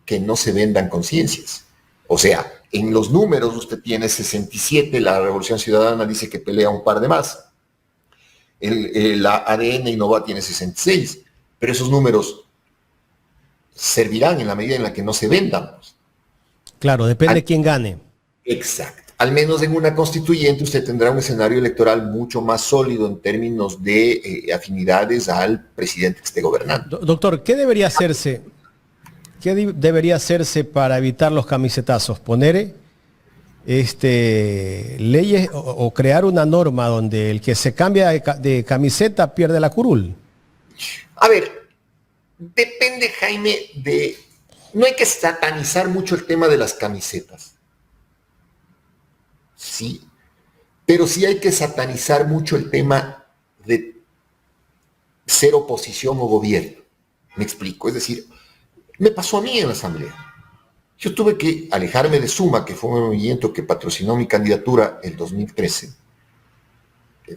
que no se vendan conciencias. O sea, en los números usted tiene 67, la Revolución Ciudadana dice que pelea un par de más. La ADN Innova tiene 66, pero esos números servirán en la medida en la que no se vendan. Claro, depende de quién gane. Exacto. Al menos en una constituyente usted tendrá un escenario electoral mucho más sólido en términos de afinidades al presidente que esté gobernando. Doctor, ¿qué debería hacerse? ¿Qué debería hacerse para evitar los camisetazos? ¿Poner leyes o crear una norma donde el que se cambia de camiseta pierde la curul? A ver, depende, Jaime, no hay que satanizar mucho el tema de las camisetas. Sí, pero sí hay que satanizar mucho el tema de ser oposición o gobierno. Me explico, es decir, me pasó a mí en la asamblea. Yo tuve que alejarme de Suma, que fue un movimiento que patrocinó mi candidatura el 2013,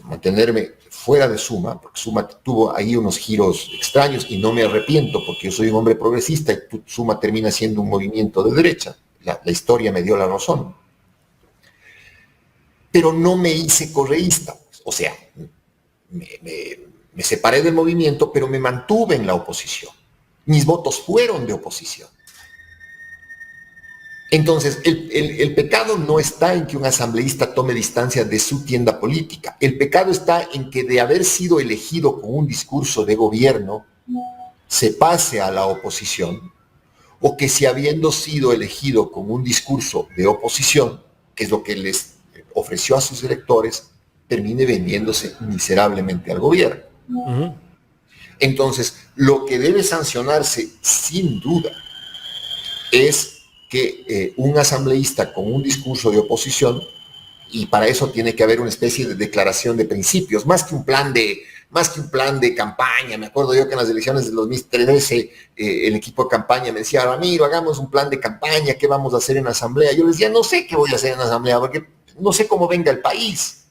mantenerme fuera de Suma, porque Suma tuvo ahí unos giros extraños y no me arrepiento porque yo soy un hombre progresista y Suma termina siendo un movimiento de derecha. La historia me dio la razón. Pero no me hice correísta, o sea, me separé del movimiento, pero me mantuve en la oposición. Mis votos fueron de oposición. Entonces, el pecado no está en que un asambleísta tome distancia de su tienda política. El pecado está en que de haber sido elegido con un discurso de gobierno, se pase a la oposición, o que si habiendo sido elegido con un discurso de oposición, que es lo que les ofreció a sus electores, termine vendiéndose miserablemente al gobierno. Uh-huh. Entonces, lo que debe sancionarse, sin duda, es que un asambleísta con un discurso de oposición, y para eso tiene que haber una especie de declaración de principios, más que un plan de campaña. Me acuerdo yo que en las elecciones del 2013 el equipo de campaña me decía: Ramiro, hagamos un plan de campaña, ¿qué vamos a hacer en la asamblea? Yo les decía: no sé qué voy a hacer en la asamblea, porque no sé cómo venga el país,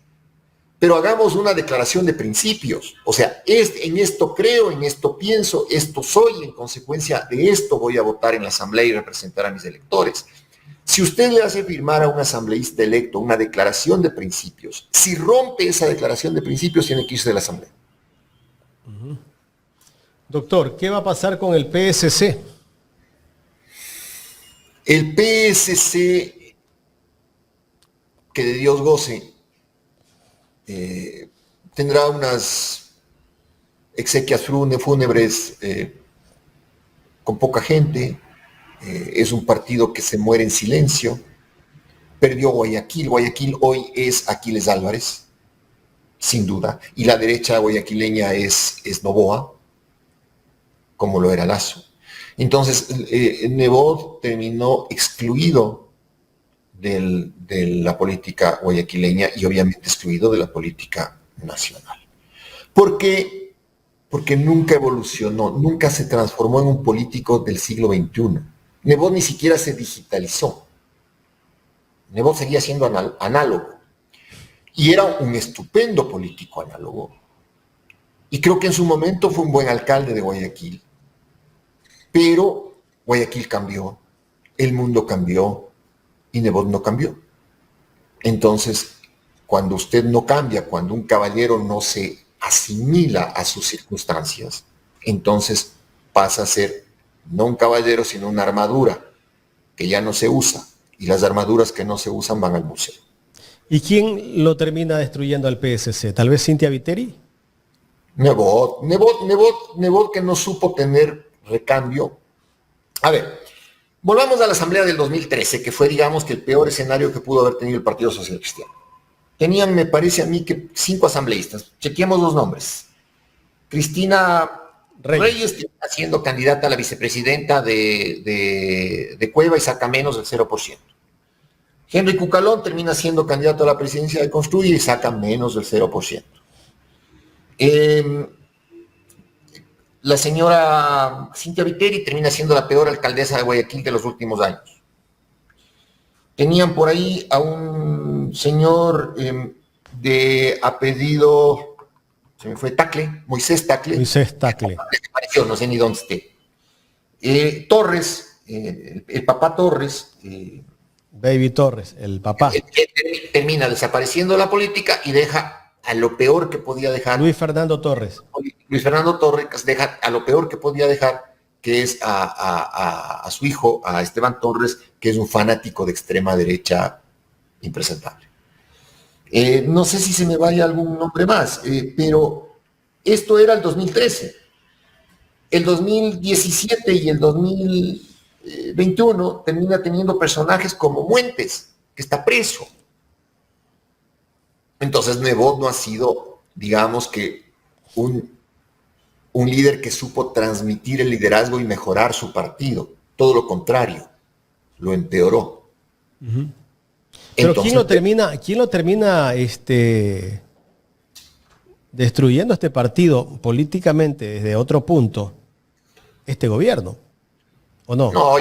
pero hagamos una declaración de principios. O sea, en esto creo, en esto pienso, esto soy, en consecuencia de esto voy a votar en la asamblea y representar a mis electores. Si usted le hace firmar a un asambleísta electo una declaración de principios, si rompe esa declaración de principios, tiene que irse de la asamblea. Uh-huh. Doctor, ¿qué va a pasar con el PSC? El PSC, que de Dios goce, tendrá unas exequias fúnebres con poca gente. Es un partido que se muere en silencio. Perdió Guayaquil. Guayaquil hoy es Aquiles Álvarez, sin duda, y la derecha guayaquileña es Noboa, como lo era Lazo. Entonces, Nebot terminó excluido de la política guayaquileña y obviamente excluido de la política nacional. ¿Por qué? Porque nunca evolucionó, nunca se transformó en un político del siglo XXI. Nebot ni siquiera se digitalizó. Nebot seguía siendo análogo. Y era un estupendo político análogo. Y creo que en su momento fue un buen alcalde de Guayaquil. Pero Guayaquil cambió, el mundo cambió, y Nebot no cambió. Entonces, cuando usted no cambia, cuando un caballero no se asimila a sus circunstancias, entonces pasa a ser no un caballero, sino una armadura que ya no se usa. Y las armaduras que no se usan van al museo. ¿Y quién lo termina destruyendo al PSC? ¿Tal vez Cynthia Viteri? Nebot que no supo tener recambio. A ver, volvamos a la asamblea del 2013, que fue, digamos, que el peor escenario que pudo haber tenido el Partido Social Cristiano. Tenían, me parece a mí, que 5 asambleístas. Chequeemos los nombres. Cristina Reyes está siendo candidata a la vicepresidenta de Cueva y saca menos del 0%. Henry Cucalón termina siendo candidato a la presidencia de Construye y saca menos del 0%. La señora Cynthia Viteri termina siendo la peor alcaldesa de Guayaquil de los últimos años. Tenían por ahí a un señor de apellido, se me fue, Tacle, Moisés Tacle. Moisés Tacle. Desapareció, no sé ni dónde esté. Torres, el papá Torres. Baby Torres, el papá. Termina desapareciendo de la política y deja a lo peor que podía dejar. Luis Fernando Torres. Luis Fernando Torres deja a lo peor que podía dejar, que es a su hijo, a Esteban Torres, que es un fanático de extrema derecha impresentable. No sé si se me vaya algún nombre más, pero esto era el 2013. El 2017 y el 2021 termina teniendo personajes como Muentes, que está preso. Entonces Nebot no ha sido, digamos que, un líder que supo transmitir el liderazgo y mejorar su partido. Todo lo contrario, lo empeoró. Uh-huh. Pero entonces, ¿quién lo termina destruyendo este partido políticamente desde otro punto? Este gobierno, ¿o no? No,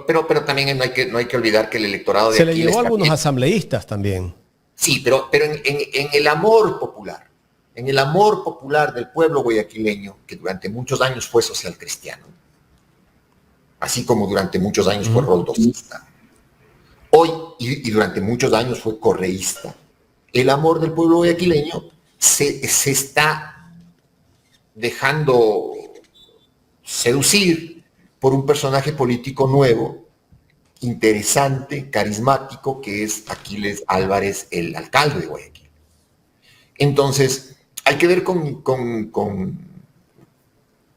pero también no hay que olvidar que el electorado de se le llevó a algunos asambleístas también. Sí, pero en el amor popular, en el amor popular del pueblo guayaquileño, que durante muchos años fue social cristiano, así como durante muchos años fue roldosista, hoy y durante muchos años fue correísta, el amor del pueblo guayaquileño se está dejando seducir por un personaje político nuevo, interesante, carismático, que es Aquiles Álvarez, el alcalde de Guayaquil. Entonces, hay que ver con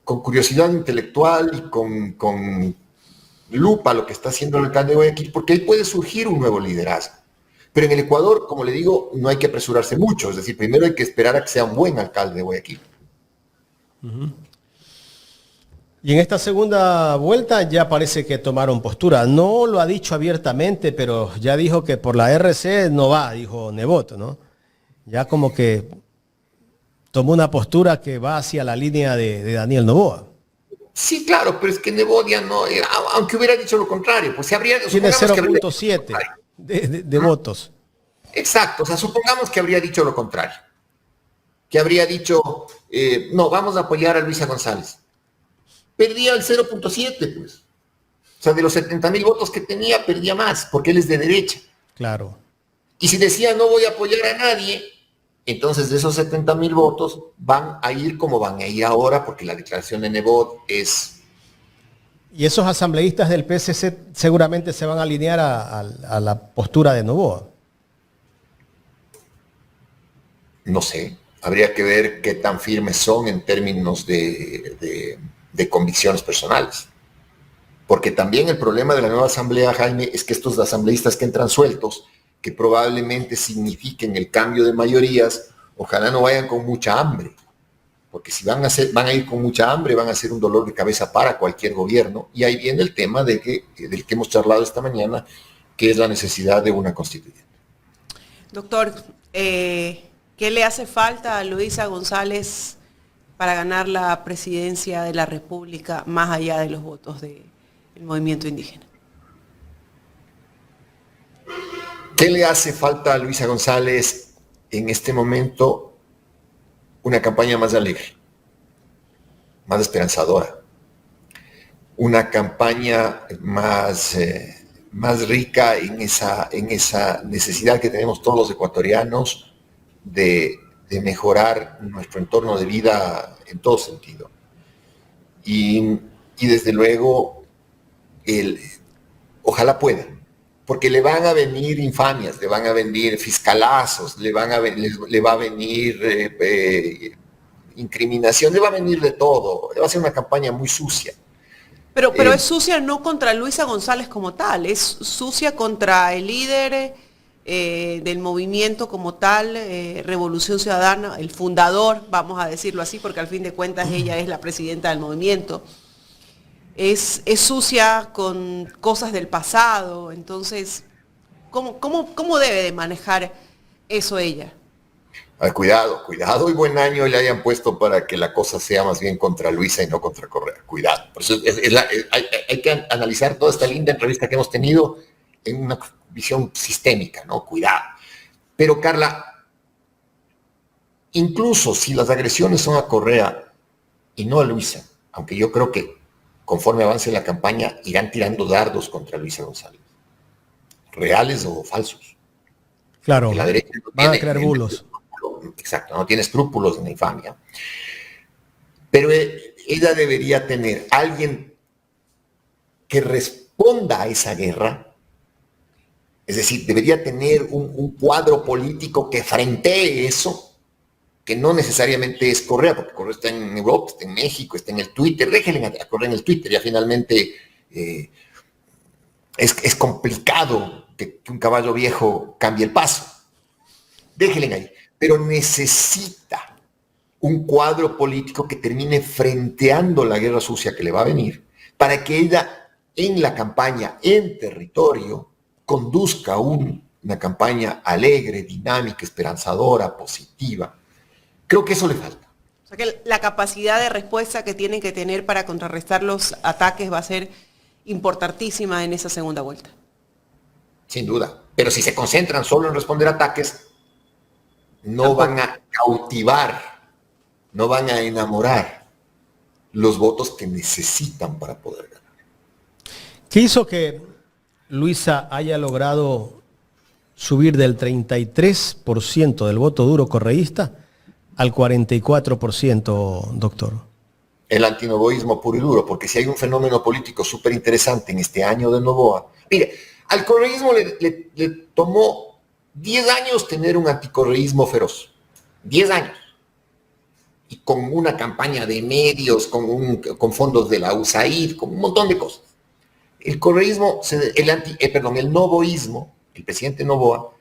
curiosidad intelectual y con lupa lo que está haciendo el alcalde de Guayaquil, porque ahí puede surgir un nuevo liderazgo. Pero en el Ecuador, como le digo, no hay que apresurarse mucho, es decir, primero hay que esperar a que sea un buen alcalde de Guayaquil. Uh-huh. Y en esta segunda vuelta ya parece que tomaron postura. No lo ha dicho abiertamente, pero ya dijo que por la RC no va, dijo Nebot, ¿no? Ya como que tomó una postura que va hacia la línea de Daniel Noboa. Sí, claro, pero es que Nebot ya no, aunque hubiera dicho lo contrario, pues se habría... Tiene 0.7 de votos. Exacto, o sea, supongamos que habría dicho lo contrario. Que habría dicho, no, vamos a apoyar a Luisa González. Perdía el 0.7, pues. O sea, de los 70,000 votos que tenía, perdía más, porque él es de derecha. Claro. Y si decía no voy a apoyar a nadie, entonces de esos 70,000 votos van a ir como van a ir ahora, porque la declaración de Nebot es... Y esos asambleístas del PSC seguramente se van a alinear a la postura de Noboa. No sé, habría que ver qué tan firmes son en términos de convicciones personales. Porque también el problema de la nueva asamblea, Jaime, es que estos asambleístas que entran sueltos, que probablemente signifiquen el cambio de mayorías, ojalá no vayan con mucha hambre. Porque si van a ir con mucha hambre, van a ser un dolor de cabeza para cualquier gobierno. Y ahí viene el tema del que hemos charlado esta mañana, que es la necesidad de una constituyente. Doctor, ¿qué le hace falta a Luisa González para ganar la presidencia de la República más allá de los votos del movimiento indígena? ¿Qué le hace falta a Luisa González en este momento? Una campaña más alegre, más esperanzadora, una campaña más rica en esa necesidad que tenemos todos los ecuatorianos de mejorar nuestro entorno de vida en todo sentido. Y y desde luego, ojalá pueda, porque le van a venir infamias, le van a venir fiscalazos, le va a venir incriminación, le va a venir de todo, va a ser una campaña muy sucia. Pero es sucia no contra Luisa González como tal, es sucia contra el líder del movimiento como tal, Revolución Ciudadana, el fundador, vamos a decirlo así, porque al fin de cuentas ella es la presidenta del movimiento. Es sucia con cosas del pasado, entonces, ¿cómo debe de manejar eso ella? Cuidado y buen año le hayan puesto para que la cosa sea más bien contra Luisa y no contra Correa. Cuidado. Por eso hay que analizar toda esta linda entrevista que hemos tenido en una visión sistémica, ¿no? Cuidado. Pero Carla, incluso si las agresiones son a Correa y no a Luisa, aunque yo creo que conforme avance la campaña irán tirando dardos contra Luisa González, reales o falsos. Claro, la derecha no van a tiene, crear bulos. Exacto, no tiene escrúpulos en la infamia. Pero ella debería tener alguien que responda a esa guerra, es decir, debería tener un cuadro político que frentee eso, que no necesariamente es Correa, porque Correa está en Europa, está en México, está en el Twitter, déjenle a Correa en el Twitter, ya finalmente es complicado que un caballo viejo cambie el paso. Déjenle ahí. Pero necesita un cuadro político que termine frenteando la guerra sucia que le va a venir, para que ella en la campaña, en territorio, conduzca una campaña alegre, dinámica, esperanzadora, positiva. Creo que eso le falta. O sea que la capacidad de respuesta que tienen que tener para contrarrestar los ataques va a ser importantísima en esa segunda vuelta. Sin duda. Pero si se concentran solo en responder ataques, no van a cautivar, no van a enamorar los votos que necesitan para poder ganar. ¿Qué hizo que Luisa haya logrado subir del 33% del voto duro correísta al 44%, doctor? El antinovoísmo puro y duro, porque si hay un fenómeno político súper interesante en este año de Noboa, mire, al correísmo le tomó 10 años tener un anticorreísmo feroz. 10 años. Y con una campaña de medios, con fondos de la USAID, con un montón de cosas. El correísmo, el novoísmo, el presidente Noboa,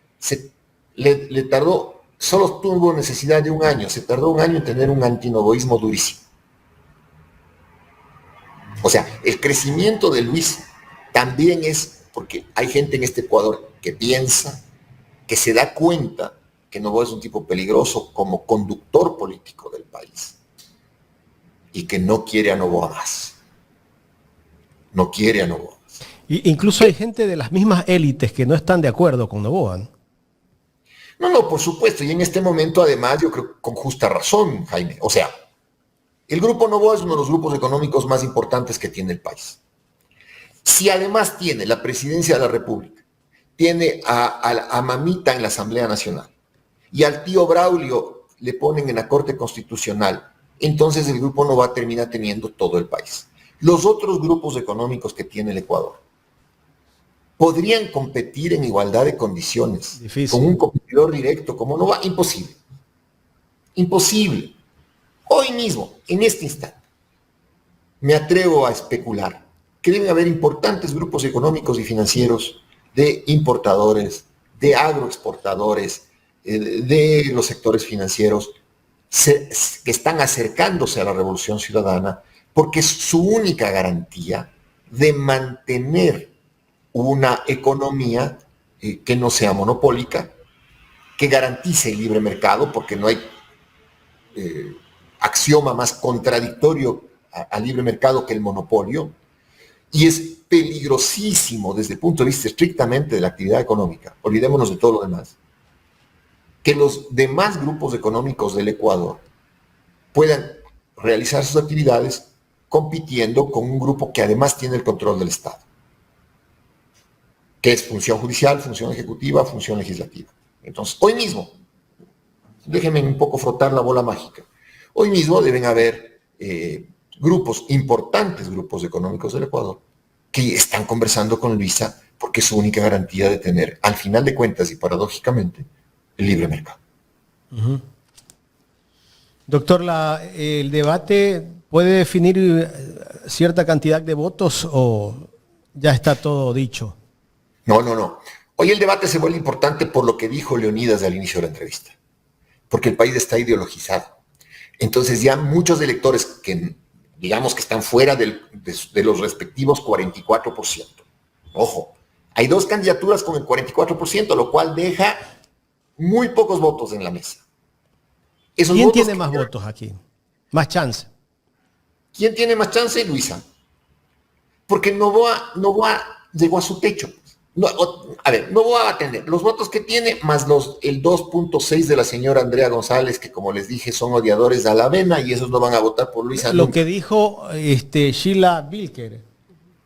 le tardó, solo tuvo necesidad de un año, se tardó un año en tener un antinovoísmo durísimo. O sea, el crecimiento de Luis también es porque hay gente en este Ecuador que piensa, que se da cuenta que Noboa es un tipo peligroso como conductor político del país y que no quiere a Noboa más. No quiere a Noboa más. Incluso hay gente de las mismas élites que no están de acuerdo con Noboa, ¿no? No, por supuesto. Y en este momento, además, yo creo con justa razón, Jaime. O sea, el Grupo Noboa es uno de los grupos económicos más importantes que tiene el país. Si además tiene la presidencia de la República, tiene a Mamita en la Asamblea Nacional y al tío Braulio le ponen en la Corte Constitucional, entonces el Grupo Noboa termina teniendo todo el país. Los otros grupos económicos que tiene el Ecuador podrían competir en igualdad de condiciones. Difícil. Con un competidor directo como Noboa. Imposible. Imposible. Hoy mismo, en este instante, me atrevo a especular que deben haber importantes grupos económicos y financieros de importadores, de agroexportadores, de los sectores financieros, que están acercándose a la Revolución Ciudadana, porque es su única garantía de mantener una economía que no sea monopólica, que garantice el libre mercado, porque no hay axioma más contradictorio al libre mercado que el monopolio, y es peligrosísimo desde el punto de vista estrictamente de la actividad económica, olvidémonos de todo lo demás, que los demás grupos económicos del Ecuador puedan realizar sus actividades compitiendo con un grupo que además tiene el control del Estado, que es función judicial, función ejecutiva, función legislativa. Entonces, hoy mismo, déjenme un poco frotar la bola mágica, hoy mismo deben haber grupos, importantes grupos económicos del Ecuador, que están conversando con Luisa porque es su única garantía de tener, al final de cuentas y paradójicamente, el libre mercado. Uh-huh. Doctor, ¿el debate puede definir cierta cantidad de votos o ya está todo dicho? No. Hoy el debate se vuelve importante por lo que dijo Leonidas al inicio de la entrevista, porque el país está ideologizado. Entonces ya muchos electores que digamos que están fuera de los respectivos 44%. Ojo, hay dos candidaturas con el 44%, lo cual deja muy pocos votos en la mesa. ¿Quién tiene más votos aquí? Más chance. ¿Quién tiene más chance? Luisa. Porque Noboa llegó a su techo. Noboa va a tener los votos que tiene, más el 2.6 de la señora Andrea González, que como les dije, son odiadores a la avena y esos no van a votar por Luisa. Lo que dijo Sheila Bilker,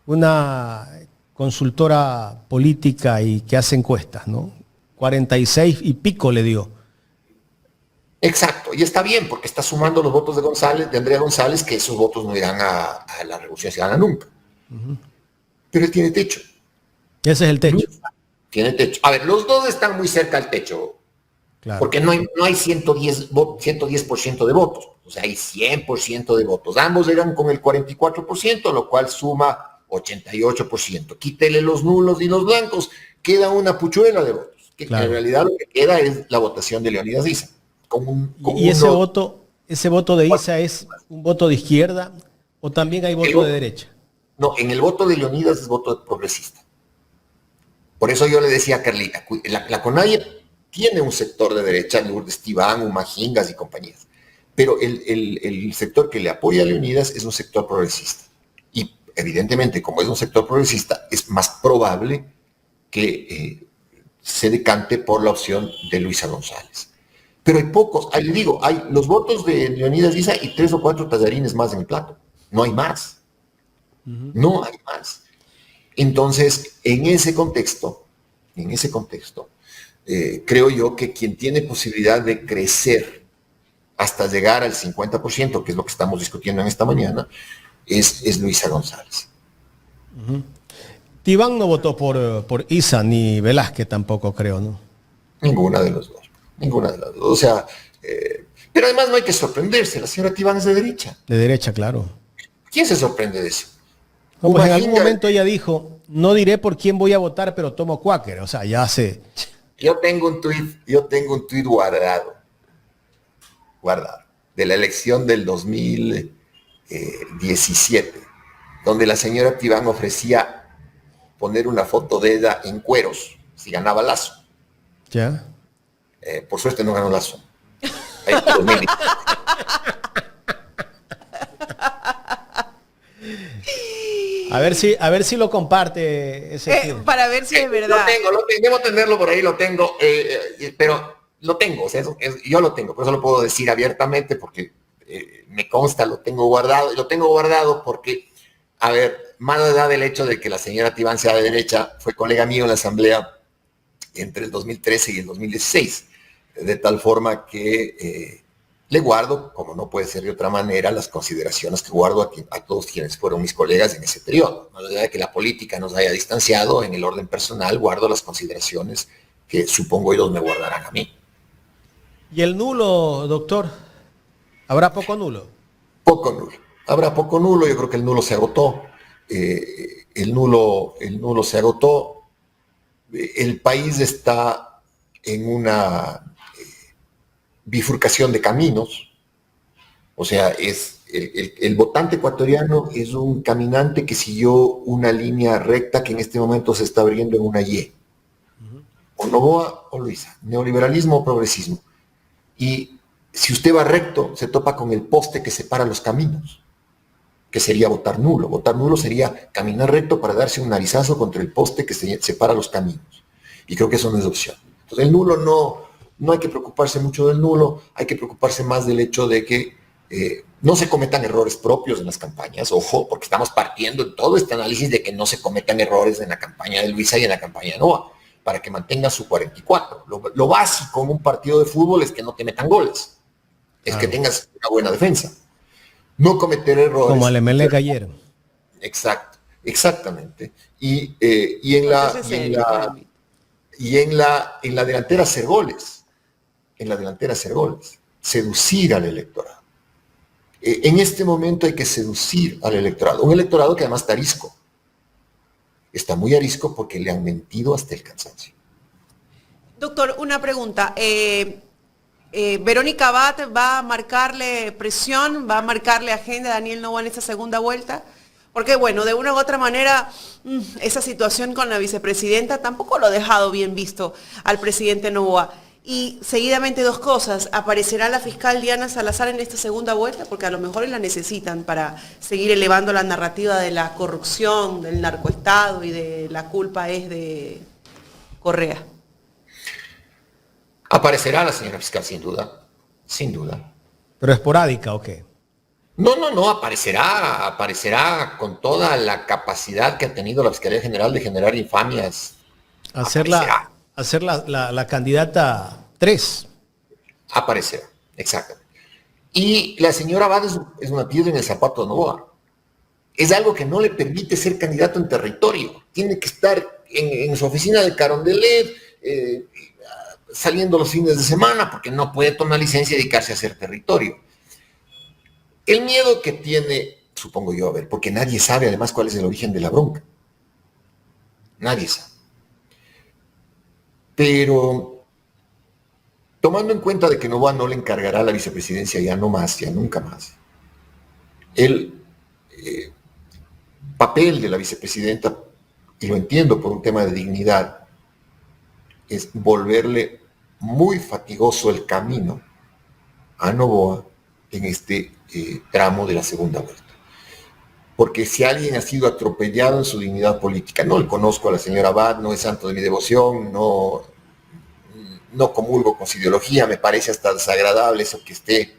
una consultora política y que hace encuestas, ¿no? 46 y pico le dio. Exacto, y está bien, porque está sumando los votos de Andrea González, que esos votos no irán a la Revolución Ciudadana nunca. Uh-huh. Pero él tiene techo. Ese es el techo. Tiene techo. A ver, los dos están muy cerca al techo. Claro. Porque no hay 110% de votos. O sea, hay 100% de votos. Ambos llegan con el 44%, lo cual suma 88%. Quítele los nulos y los blancos, queda una puchuela de votos. Que claro. En realidad lo que queda es la votación de Leonidas Issa. ¿Y ese voto de Issa es un voto de izquierda o también hay voto de derecha? No, en el voto de Leonidas es voto progresista. Por eso yo le decía a Carlita, la CONAIE tiene un sector de derecha, Lourdes Tibán, Humajingas y compañías, pero el sector que le apoya a Leonidas es un sector progresista. Y evidentemente, como es un sector progresista, es más probable que se decante por la opción de Luisa González. Pero hay pocos, le digo, hay los votos de Leonidas Issa y 3 o 4 tallarines más en el plato. No hay más. Uh-huh. No hay más. Entonces, en ese contexto, creo yo que quien tiene posibilidad de crecer hasta llegar al 50%, que es lo que estamos discutiendo en esta mañana, es Luisa González. Uh-huh. Tibán no votó por Issa, ni Velázquez tampoco, creo, ¿no? Ninguna de los dos. O sea, pero además no hay que sorprenderse, la señora Tibán es de derecha. De derecha, claro. ¿Quién se sorprende de eso? No, pues en algún momento ella dijo, no diré por quién voy a votar, pero tomo Quaker. O sea, ya sé. Yo tengo un tuit guardado, de la elección del 2017, donde la señora Tibán ofrecía poner una foto de ella en cueros, si ganaba Lazo. ¿Ya? Por suerte no ganó Lazo. A ver si lo comparte ese para ver si es verdad. Lo tengo, debo tenerlo por ahí, lo tengo, pero lo tengo, o sea, yo lo tengo, por eso lo puedo decir abiertamente, porque me consta, lo tengo guardado porque, a ver, más allá del hecho de que la señora Tibán sea de derecha, fue colega mío en la asamblea entre el 2013 y el 2016, de tal forma que le guardo, como no puede ser de otra manera, las consideraciones que guardo a todos quienes fueron mis colegas en ese periodo. Más allá de que la política nos haya distanciado, en el orden personal guardo las consideraciones que supongo ellos me guardarán a mí. ¿Y el nulo, doctor? ¿Habrá poco nulo? Poco nulo. Habrá poco nulo, yo creo que el nulo se agotó. El nulo se agotó. El país está en una bifurcación de caminos, o sea, el votante ecuatoriano es un caminante que siguió una línea recta que en este momento se está abriendo en una Y. O Noboa o Luisa, neoliberalismo o progresismo. Y si usted va recto, se topa con el poste que separa los caminos, que sería votar nulo. Votar nulo sería caminar recto para darse un narizazo contra el poste que separa los caminos. Y creo que eso no es opción. Entonces el nulo no hay que preocuparse mucho del nulo, hay que preocuparse más del hecho de que no se cometan errores propios en las campañas, ojo, porque estamos partiendo en todo este análisis de que no se cometan errores en la campaña de Luisa y en la campaña de Noboa, para que mantenga su 44. Lo básico en un partido de fútbol es que no te metan goles, es que tengas una buena defensa. no cometer errores. Como al Emelec ayer. Exacto, exactamente. Y en la delantera hacer goles. En la delantera hacer goles. Seducir al electorado. En este momento hay que seducir al electorado. Un electorado que además está arisco. Está muy arisco porque le han mentido hasta el cansancio. Doctor, una pregunta. ¿Verónica Abad va a marcarle presión, va a marcarle agenda a Daniel Noboa en esta segunda vuelta? Porque bueno, de una u otra manera, esa situación con la vicepresidenta tampoco lo ha dejado bien visto al presidente Noboa. Y seguidamente dos cosas, ¿aparecerá la fiscal Diana Salazar en esta segunda vuelta? Porque a lo mejor la necesitan para seguir elevando la narrativa de la corrupción, del narcoestado y de la culpa es de Correa. Aparecerá la señora fiscal, sin duda, sin duda. ¿Pero esporádica o qué? No, aparecerá con toda la capacidad que ha tenido la Fiscalía General de generar infamias. Hacer la candidata 3. Aparecerá, exactamente. Y la señora Abad es una piedra en el zapato de Noboa. Es algo que no le permite ser candidato en territorio. Tiene que estar en su oficina de Carondelet, saliendo los fines de semana, porque no puede tomar licencia y dedicarse a hacer territorio. El miedo que tiene, supongo yo, porque nadie sabe además cuál es el origen de la bronca. Nadie sabe. Pero, tomando en cuenta de que Noboa no le encargará la vicepresidencia ya no más, ya nunca más, el papel de la vicepresidenta, y lo entiendo por un tema de dignidad, es volverle muy fatigoso el camino a Noboa en este tramo de la segunda vuelta. Porque si alguien ha sido atropellado en su dignidad política, no le conozco a la señora Abad, no es santo de mi devoción, no comulgo con su ideología, me parece hasta desagradable eso que esté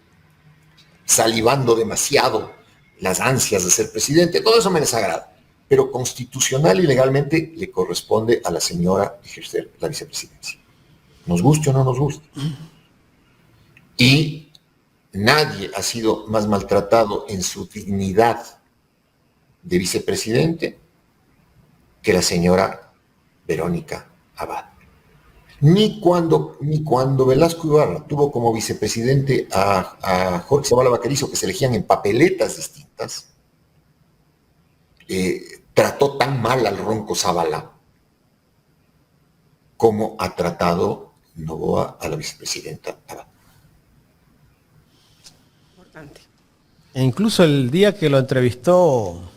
salivando demasiado las ansias de ser presidente, todo eso me desagrada. Pero constitucional y legalmente le corresponde a la señora ejercer la vicepresidencia. Nos guste o no nos guste. Y nadie ha sido más maltratado en su dignidad de vicepresidente que la señora Verónica Abad. Ni cuando Velasco Ibarra tuvo como vicepresidente a Jorge Zavala Vaquerizo, que se elegían en papeletas distintas, trató tan mal al ronco Zavala como ha tratado Noboa a la vicepresidenta Abad. Importante. E incluso el día que lo entrevistó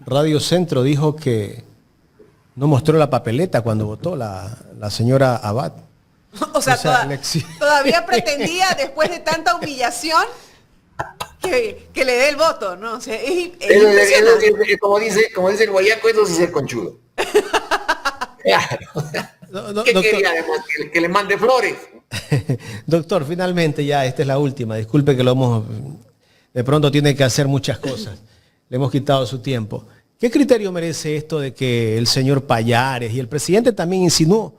Radio Centro dijo que no mostró la papeleta cuando votó la señora Abad. O sea, todavía pretendía, después de tanta humillación, que le dé el voto, ¿no? O sea, es impresionante. Como dice el guayaco, eso sí es ser conchudo. Claro. ¿Qué quería además? Que le mande flores. Doctor, finalmente ya, esta es la última. Disculpe que de pronto tiene que hacer muchas cosas. Le hemos quitado su tiempo. ¿Qué criterio merece esto de que el señor Payares y el presidente también insinuó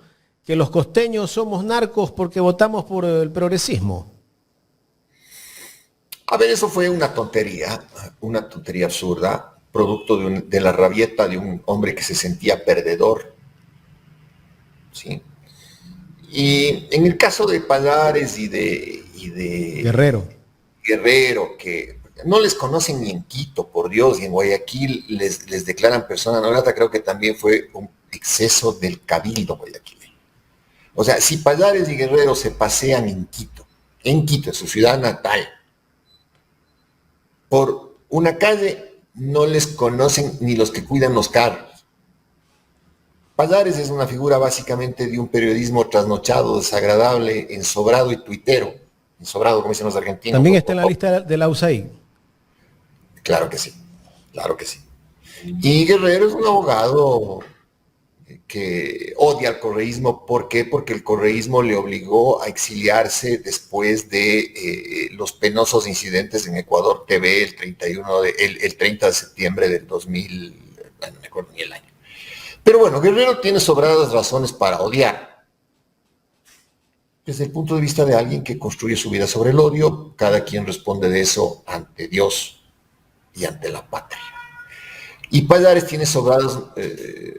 que los costeños somos narcos porque votamos por el progresismo? A ver, eso fue una tontería absurda, producto de la rabieta de un hombre que se sentía perdedor. ¿Sí? Y en el caso de Payares y de Guerrero, que no les conocen ni en Quito, por Dios, y en Guayaquil les declaran persona no grata, creo que también fue un exceso del cabildo guayaquileño. O sea, si Payares y Guerrero se pasean en Quito, en su ciudad natal, por una calle, no les conocen ni los que cuidan los carros. Payares es una figura básicamente de un periodismo trasnochado, desagradable, ensobrado y tuitero. Ensobrado, como dicen los argentinos. ¿También está en la lista de la USAID? Claro que sí, claro que sí. Y Guerrero es un abogado que odia al correísmo. ¿Por qué? Porque el correísmo le obligó a exiliarse después de los penosos incidentes en Ecuador TV el 30 de septiembre del 2000, no me acuerdo ni el año. Pero bueno, Guerrero tiene sobradas razones para odiar. desde el punto de vista de alguien que construye su vida sobre el odio. Cada quien responde de eso ante Dios y ante la patria. Y Pallares tiene sobradas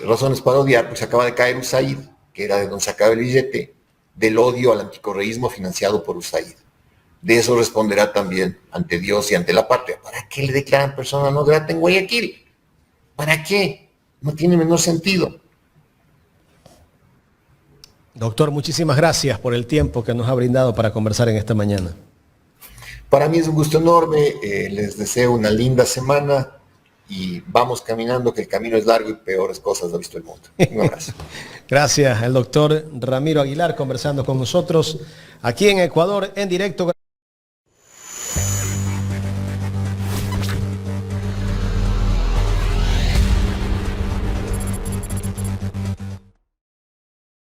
razones para odiar, porque se acaba de caer USAID, que era de donde sacaba el billete, del odio al anticorreísmo financiado por USAID. De eso responderá también ante Dios y ante la patria. ¿Para qué le declaran persona no grata en Guayaquil? ¿Para qué? No tiene menor sentido. Doctor, muchísimas gracias por el tiempo que nos ha brindado para conversar en esta mañana. Para mí es un gusto enorme, les deseo una linda semana y vamos caminando, que el camino es largo y peores cosas ha visto el mundo. Un abrazo. Gracias, el doctor Ramiro Aguilar conversando con nosotros aquí en Ecuador en directo.